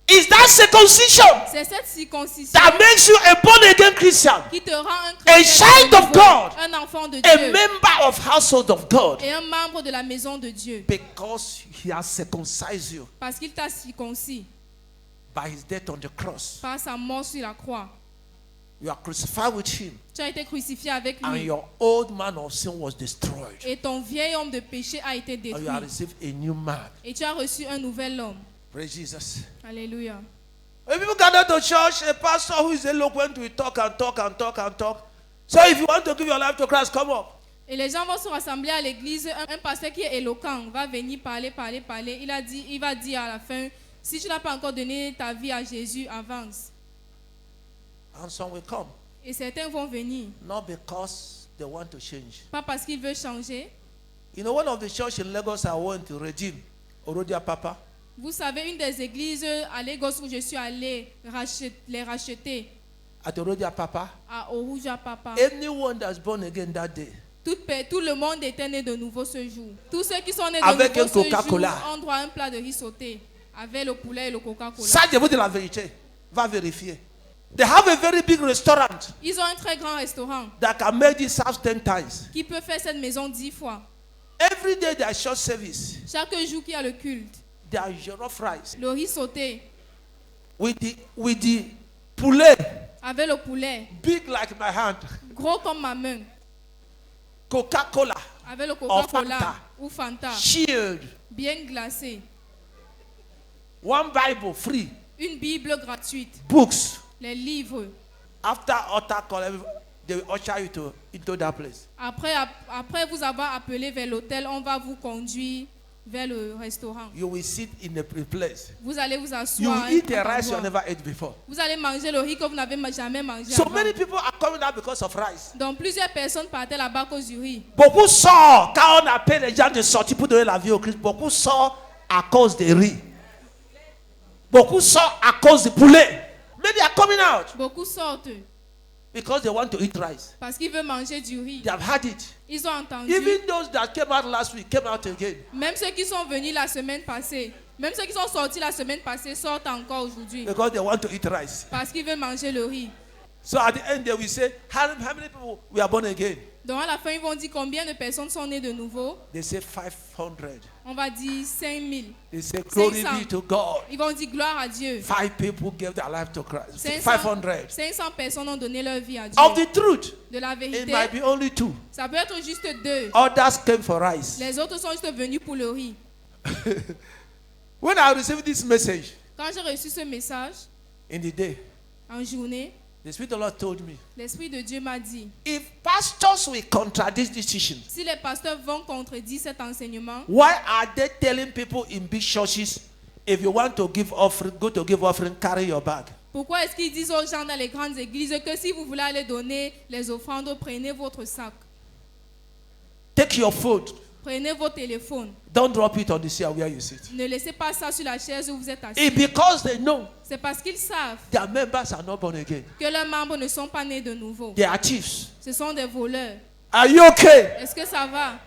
Is that circumcision C'est cette circoncision that makes you a born again Christian, qui te rend un a chrétien child de of nouveau, God, un enfant de a Dieu member of household of God? et un membre de la maison de Dieu? Because He has circumcised you Parce qu'il t'a circoncis by His death on the cross. par sa mort sur la croix. You are crucified with Him, Tu as été crucifié avec and lui your old man of sin was destroyed, et ton vieil homme de péché a été and détruit you have received a new man. et tu as reçu un nouvel homme. Praise Jesus. Alléluia. When people gather to church, a pastor who is eloquent will talk and talk and talk and talk. So if you want to give your life to Christ, come up. Et les gens vont se rassembler à l'église. Un pasteur qui est éloquent va venir parler. Il va dire à la fin, si tu n'as pas encore donné ta vie à Jésus, avance. And some will come, Et certains vont venir, not because they want to change. pas parce qu'ils veulent changer. You know, one of the church in Lagos I went to redeem, Orodia Papa. Vous savez, une des églises à Lagos où je suis allé les racheter At Orodia Papa, à Oruja Papa. anyone that's born again that day, Tout le monde était né de nouveau ce jour. Tous ceux qui sont nés de Avec nouveau un ce jour Coca-Cola. ont droit à un plat de riz sauté avec le poulet et le Coca-Cola. ça je vous dis la vérité, va vérifier. They have a very big restaurant Ils ont un très grand restaurant that can make this house 10 times. qui peut faire cette maison 10 fois. Every day there is church service. Chaque jour qu'il y a le culte, There is jollof rice le riz sauté with the poulet avec le poulet, big like my hand, gros comme ma main, Coca-Cola, avec le Fanta. Coca-Cola ou Fanta, chilled, bien glacé, one Bible free, une Bible gratuite, books. les livres. After altar call, they will usher you into that place. Après vous avoir appelé vers l'hôtel, on va vous conduire vers le restaurant. You will sit in a place. Vous allez vous You asseoir. will eat the à un rice you endroit. never ate before. Vous allez manger le riz que vous n'avez jamais mangé So avant. many people are coming out because of rice. Donc plusieurs personnes partaient là-bas à cause du riz. Beaucoup sortent quand on appelle les gens de sortir pour donner la vie au Christ. Beaucoup sortent à cause des riz. Beaucoup sortent à cause du poulet. Many are coming out Beaucoup sortent because they want to eat rice. parce qu'ils veulent manger du riz. They have had it. Ils ont entendu. Even those that came out last week came out again. Même ceux qui sont venus la semaine passée, même ceux qui sont sortis la semaine passée sortent encore aujourd'hui Because they want to eat rice. parce qu'ils veulent manger le riz. So at the end they will say, how many people we are born again? Donc à la fin, ils vont dire combien de personnes sont nées de nouveau. They say 500. On va dire 5000. They say, glory 500. be to God. Ils vont dire gloire à Dieu. 5 people gave their life to Christ. 500 500. 500 personnes ont donné leur vie à Dieu. Of the truth, De la it vérité, might be only 2. ça peut être juste 2. Others came for rice. Les autres sont juste venus pour le riz. When I received this message Quand j'ai reçu ce message, in the day, en journée, The Spirit of the Lord told me, L'Esprit de Dieu m'a dit, if pastors will contradict this teaching, si les pasteurs vont contredire cet enseignement, why are they telling people in big churches, if you want to give offering, go to give offering, carry your bag? pourquoi est-ce qu'ils disent aux gens dans les grandes églises que si vous voulez aller donner les offrandes, prenez votre sac, Take your food. prenez vos téléphones. Don't drop it on the chair where you sit. Ne laissez pas ça sur la chaise où vous êtes assis. It's because they know C'est parce qu'ils savent their members are not born again. que leurs membres ne sont pas nés de nouveau. They are thieves. Ce sont des voleurs. Are you okay? Est-ce que ça va?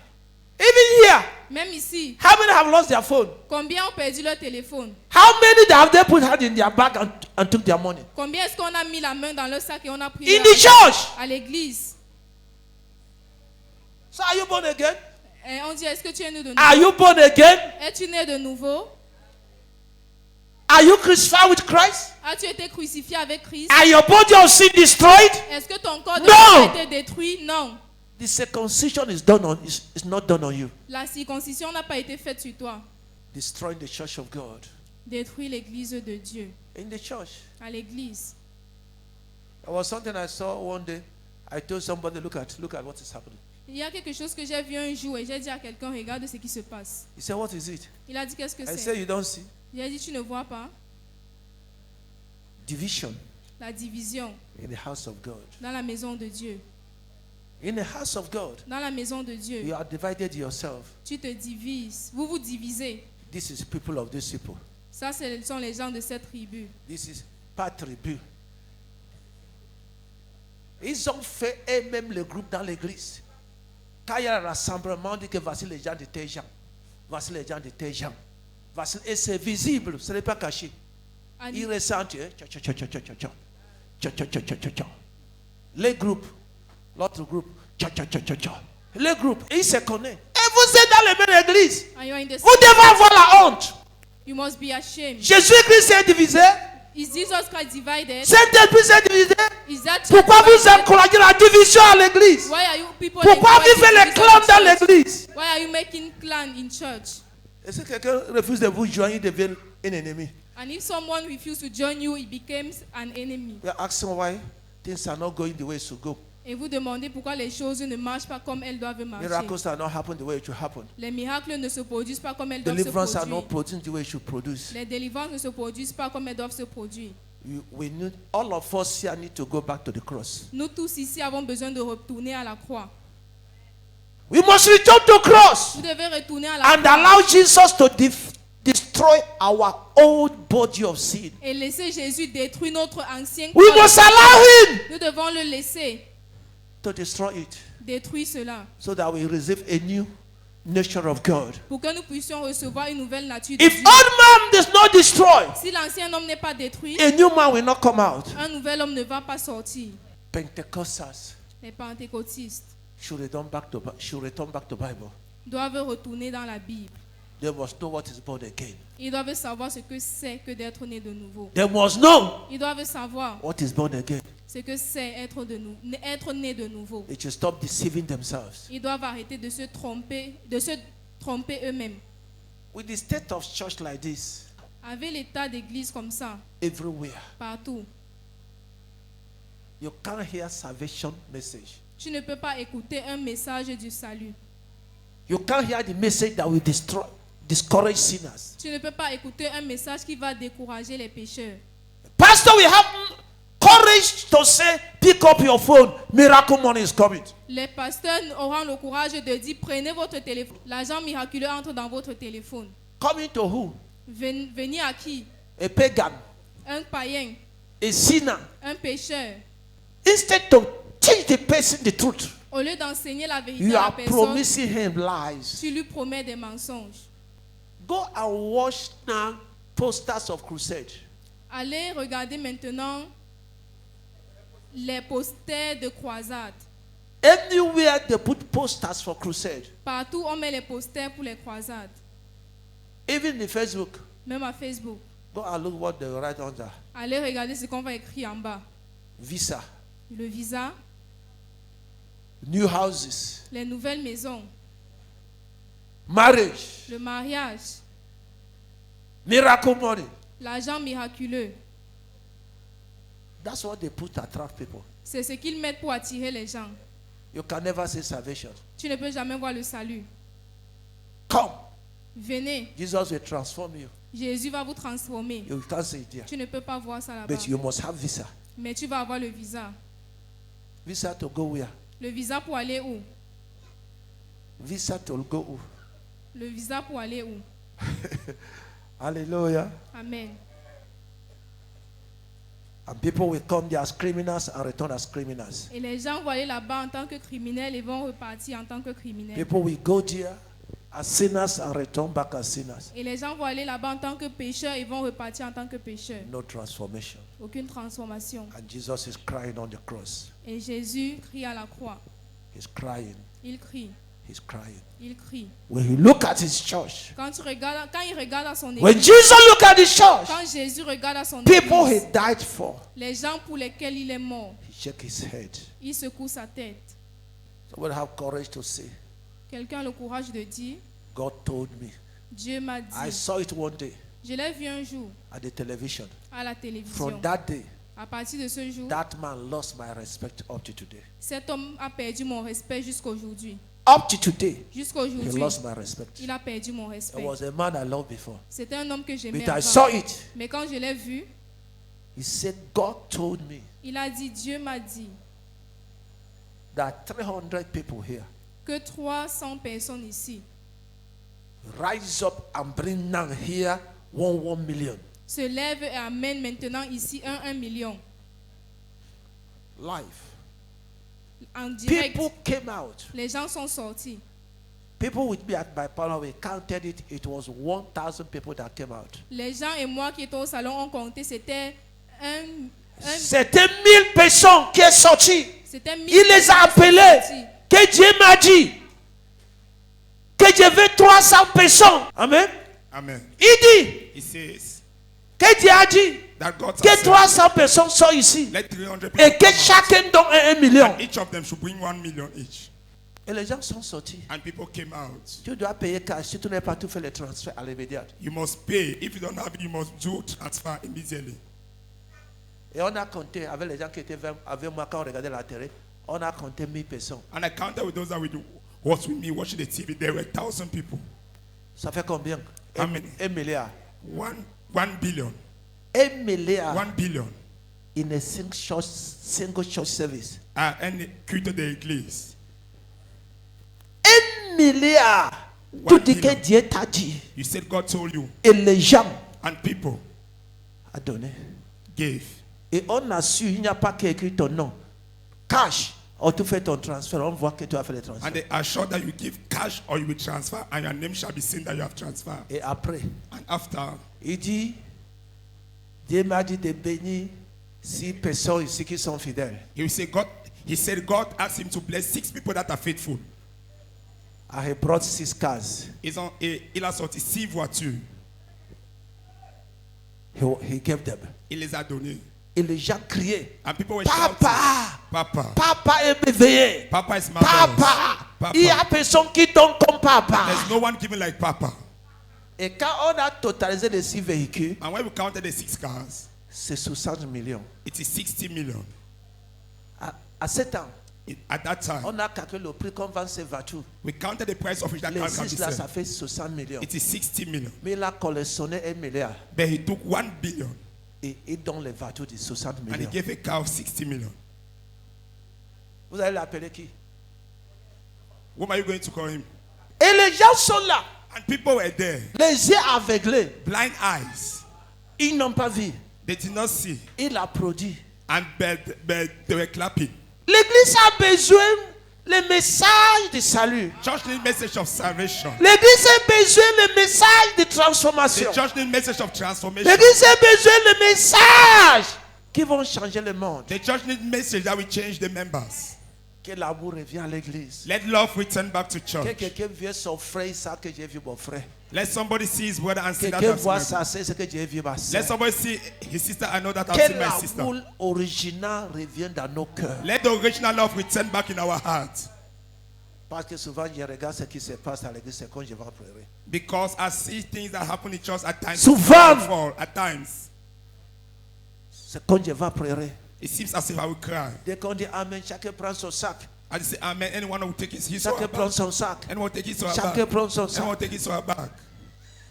Even here, Même ici, how many have lost their phone? combien ont perdu leur téléphone? How many have they put hand in their bag and took their money? Combien est-ce qu'on a mis la main dans leur sac et on a pris In leur the church. à l'église? So are you born again? Et on dit, est-ce que tu es né de nouveau? Are you born again? Es-tu né de nouveau? Are you crucified with Christ? As-tu été crucifié avec Christ? Are your body of sin destroyed? Est-ce que ton corps de No. péché a été détruit? Non. The circumcision is not done on you. La circoncision n'a pas été faite sur toi. Destroying the church of God. Détruis l'église de Dieu. In the church. À l'église. There was something I saw one day. I told somebody, look at what is happening. Il y a quelque chose que j'ai vu un jour et j'ai dit à quelqu'un, regarde ce qui se passe. He said, what is it? Il a dit, qu'est-ce que I c'est? said, you don't see? J'ai dit, tu ne vois pas? Division La division in the house of God. dans la maison de Dieu. In the house of God, Dans la maison de Dieu, you are divided yourself. tu te divises. Vous vous divisez. This is people of these people. Ça, ce sont les gens de cette tribu. This is pas tribu. Ils ont fait eux-mêmes le groupe dans l'église. Quand il y a un rassemblement, on dit que voici les gens de tes gens. Voici les gens de tes gens. Voici, et c'est visible, ce n'est pas caché. Ils ressentent. Les groupes, l'autre groupe. Les groupes, ils se connaissent. Et vous êtes dans les mêmes églises. And you are in the Vous devez avoir la honte. You must be ashamed. Jésus-Christ s'est divisé. Is Jesus Christ divided? Saint-Esprit s'est divisé. Is that church Pourquoi vous divided? encouragez la division à l'église? Why are you people Pourquoi vous faites les division clans in dans church? l'église? Why are you making clan in church? Et si quelqu'un refuse de vous joindre, il devient un ennemi. And if someone refuses to join you, it becomes an enemy. We are asking why things are not going the way it should go. Et vous demandez pourquoi les choses ne marchent pas comme elles doivent marcher. Miracles are not happening the way it should happen. Les miracles ne se produisent pas comme elles doivent se Deliverance are not produire. producing the way it should produce. Les délivrances ne se produisent pas comme elles doivent se produire. We need, all of us here need to go back to the cross. Nous tous ici avons besoin de retourner à la croix. We must return to cross Vous devez retourner à la and croix allow Jesus to destroy our old body of sin. et laisser Jésus détruire notre ancien We corps. must allow him Nous devons le laisser to destroy it détruire cela so that we receive a new nature of God. pour que nous puissions recevoir une nouvelle nature de If Dieu. old man does not destroy, Si l'ancien homme n'est pas détruit, a new man will not come out. un nouvel homme ne va pas sortir. Pentecostals Les pentecôtistes should return back to Bible. doivent retourner dans la Bible. They must know what is born again. Ils doivent savoir ce que c'est que d'être né de nouveau. They must know Ils doivent savoir what is born again. ce que c'est être né de nouveau. They should stop deceiving themselves. Ils doivent arrêter de se tromper eux-mêmes. With the state of church like this, Avec l'état d'église comme ça, everywhere, partout, you can't hear salvation message. tu ne peux pas écouter un message du salut. You can't hear the message that will discourage sinners. Tu ne peux pas écouter un message qui va décourager les pécheurs. Pastor will have courage to say, pick up your phone, miracle money is coming. Les pasteurs auront le courage de dire prenez votre téléphone. L'argent miraculeux entre dans votre téléphone. Coming to who? Venir à qui? A pagan, Un païen, a sinner. un pécheur. Instead to teach the person the truth, Au lieu d'enseigner la vérité you à la are personne, promising him lies. tu lui promets des mensonges. Go and watch now posters of crusade. Allez regarder maintenant les posters de croisade. Anywhere they put posters for crusade, Partout on met les posters pour les croisades. even in Facebook. Même à Facebook. Go and look what they write under. Allez regarder ce qu'on va écrire en bas. Visa, Le visa, new houses, les nouvelles maisons, marriage, le mariage, miracle money. l'argent miraculeux. That's what they put to attract people. C'est ce qu'ils mettent pour attirer les gens. You can never see salvation. Tu ne peux jamais voir le salut. Come. Venez, Jesus will transform you. Jésus va vous transformer. You can't see it here. Tu ne peux pas voir ça là-bas. But you must have visa. Mais tu vas avoir le visa. Visa to go where? Le visa pour aller où? Visa to go où? Le visa pour aller où? Hallelujah. Amen. And people will come there as criminals and return as criminals. Et les gens vont aller là-bas en tant que criminels et vont repartir en tant que criminels. People will go there as sinners and return back as sinners. Et les gens vont aller là-bas en tant que pécheurs et vont repartir en tant que pécheurs. No transformation. Aucune transformation. And Jesus is crying on the cross. Et Jésus crie à la croix. He's crying. Il crie. He's crying. Il crie. When you look at his church, Quand il regarde à son when église, Jesus look at his church, quand Jésus regarde à son people he église, died for, les gens pour lesquels il est mort, he shake his head. il secoue sa tête. Somebody have courage to say, Quelqu'un a le courage de dire, God told me. Dieu m'a I dit. saw it one day Je l'ai vu un jour at the television. à la télévision. From that day, À partir de ce jour, that man lost my respect up to today. cet homme a perdu mon respect jusqu'aujourd'hui. Up to today, he Jusqu'aujourd'hui, lost my respect. il a perdu mon There respect. was a man I loved before. C'était un homme que j'aimais But I avant. saw it. Mais quand je l'ai vu, He said, God told me il a dit, Dieu m'a dit that 300 people here que 300 personnes ici rise up and bring now here 1 million. se lèvent et amènent maintenant ici 1 million Life. en direct. People came out. Les gens sont sortis. People with me at my panel, we counted it. It was 1,000 people that came out. Les gens et moi qui étaient au salon ont compté, c'était C'était 1000 personnes qui sont sorties. c'était 1000 Il les a appelés. sortis. Que Dieu m'a dit que je veux 300 personnes. Amen. Amen. Il dit He says que Dieu a dit that God que has said, 300 personnes sont ici. let 300 people Et que come out, chacun donne 1 million. and each of them should bring 1 million each. Et les gens sont sortis. And people came out. Tu dois payer cash. Si tu n'as pas tout fait le transfert à l'immédiat. You must pay. If you don't have it, you must do transfer immediately. Et on a compté avec les gens qui étaient avec moi quand on regardait la télé. On a compté 1000 personnes. And I counted with those that was with me watching the TV. There were 1,000 people. Ça fait combien? How many? 1 milliard. 1 billion. 1 milliard 1 billion. in a single church service. And culte de l'église. 1 milliard. One Tout dit que billion. Dieu t'a dit. You said God told you. Et les gens And people ont donné. gave. Et on a su, il n'y a pas qu'écrit ton nom. Cash. Ou tu fais ton transfert. On voit que tu as fait le transfert. And they are sure that you give cash or you will transfer, and your name shall be seen that you have transferred. Et après, And after, il dit, Dieu m'a dit de bénir 6 personnes ici qui sont fidèles. he said God asked him to bless 6 people that are faithful. I have brought 6 cars. Il a sorti 6 voitures. He gave them. Il les a données. Et les gens criaient, And people were shouting, Papa, Papa, Papa est éveillé. Papa is marvelous. Papa, Papa. il y a personne qui donne comme papa. There's no one giving like Papa. Et quand on a totalisé les 6 véhicules, And when we counted the 6 cars, c'est 60 millions. it is 60 million. À 7 ans, At that time, on a calculé le prix qu'on vend ces voitures. we counted the price of which that Les car can be 6 là, sold. ça fait 60 millions. It is 60 million. Mais il a collectionné 1 milliard. But he took 1 billion Et il donne les voitures de 60 and he millions. gave a car of 60 million. Vous allez l'appeler qui? Whom are you going to call him? Et les gens sont là. And people were there, Les yeux aveuglés. blind eyes. Ils n'ont pas vu. They did not see. Il a produit. And but they were clapping. L'église a besoin le message de salut. Church need message of salvation. L'église a besoin le message de The transformation. church need message of transformation. L'église a besoin le message qui vont changer le monde. The church need message that will change the members. Que l'amour revient à l'église. Let love return back to Que church. quelqu'un vienne son frère, ça que j'ai vu mon frère. Let somebody see his brother and see that Quelqu'un I've voit seen my ça, c'est ce que j'ai vu ma brother. soeur. Let somebody see his sister and know that I've Que seen my sister. l'amour original revienne dans nos cœurs. Let the original love return back in our hearts. Parce que souvent, je regarde ce qui se passe à l'église, c'est quand je vais pleurer. Because I see things that happen in church at times. Souvent. Fall, at times. C'est quand je vais pleurer. It seems as if I will cry. Dès qu'on dit Amen, chacun prend son sac. I just say amen. Anyone will take his or Chacun her prend back. son sac. Anyone take his or her Chacun back. prend son Anyone sac. take his or her back.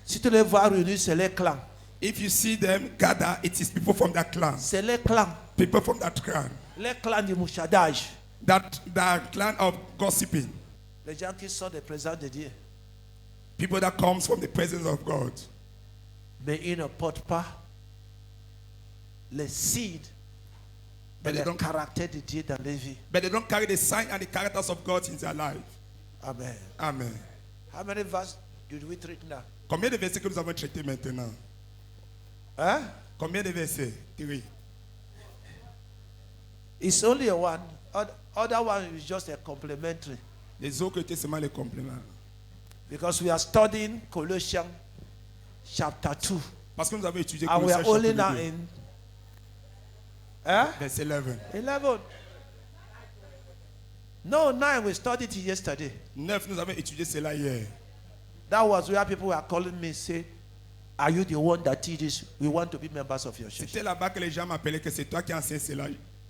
Si tu les vois réunis, c'est les clans. If you see them gather, it is people from that clan. C'est les clans. People from that clan. Les clans du mouchadage. That clan of gossiping. Les gens qui sont des présents de Dieu. People that comes from the presence of God. Mais ils ne portent pas les signes et But they le don't- caractère de Dieu dans les vies. But they don't carry the sign and the characters of God in their life. Amen. Amen. How many verses did we treat now? Combien de versets que nous avons traités maintenant? Huh? Combien de versets? 3. It's only a one. Other one is just a complementary. Les autres étaient seulement les compléments. Because we are studying Colossians chapter 2. Parce que nous avons étudié And we are Colossiens only chapitre now 2, in verset 11. 11. No, 9, we studied it yesterday. 9, nous avons étudié cela hier. That was where people were calling me, say, are you the one that teaches? We want to be members of your church. C'était là-bas que les gens m'appelaient que c'est toi qui enseigne cela.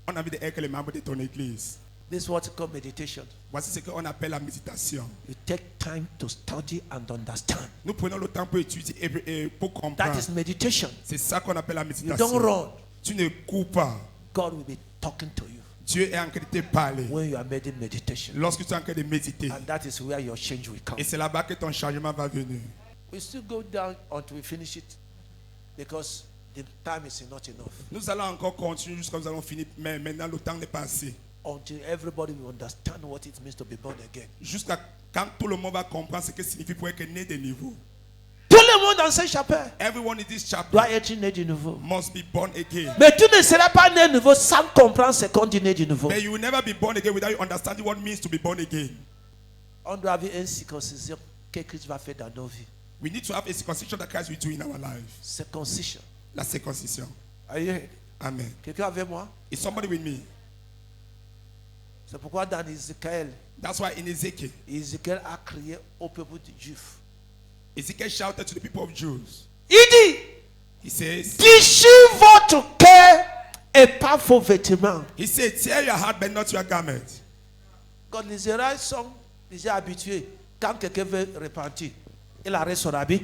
On a envie d'être les membres de ton église. This is what called meditation. Voici ce qu'on appelle la méditation. You take time to study and understand. Nous prenons le temps pour étudier et pour That comprendre. is meditation. C'est ça qu'on appelle la You méditation. don't run. Tu ne cours pas. God will be talking to you Dieu est en train de te parler when you are making meditation. lorsque tu es en train de méditer. And that is where your change will come. Et c'est là-bas que ton changement va venir. We still go down until we finish it because the time is not enough. Nous allons encore continuer jusqu'à nous allons finir. Mais maintenant, le temps n'est pas assez. Until everybody will understand what it means to be born again. Jusqu'à quand tout le monde va comprendre ce que signifie pour être né de nouveau. Tout le monde dans cette chapelle Everyone in this chapter doit être né de nouveau. must be born again. Mais tu ne seras pas né de nouveau sans comprendre ce qu'on dit né de nouveau. But you will never be born again without you understanding what it means to be born again. On doit avoir une circoncision que Christ va faire dans nos vies. We need to have a circumcision that Christ will do in our life. Circoncision. La circoncision. Are you here? Amen. Quelqu'un avec moi? Is somebody with me? C'est pourquoi dans Ézéchiel, That's why in Ezekiel, Ézéchiel a crié au peuple juif. Ezekiel shouted to the people of Jews. Il dit, He says, déchire votre cœur et pas vos vêtements. he said, tear your heart but not your garment. Quand les Israéliens sont déjà habitués, quand quelqu'un veut repentir, il arrête son habit.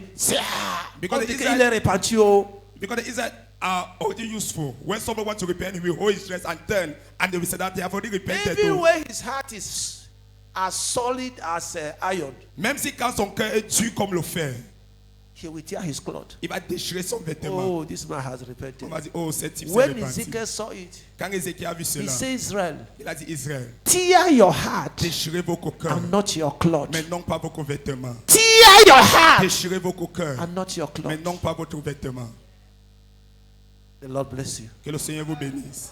Because On dit the qu'il Israel- est repenti. Oh. Because the Israelites are already useful. When someone wants to repent, he will hold his dress and turn, and they will say that they have already repented. Even too. when his heart is as solid as iron, Même si quand son cœur est dur comme le fer, he will tear his cloth. il va déchirer son vêtement. Oh, this man has On repented. va dire, oh, cet type s'est When repenti. Ezekiel saw it, Quand Ézéchiel a vu he cela, said, Israel, il a dit, Israël, tear your heart déchirez vos cœurs, and not your cloth. mais non pas vos vêtements. Tear your heart Déchirez vos cœurs, and not your mais cloth. non pas votre vêtement. The Lord bless you. Que le Seigneur vous bénisse.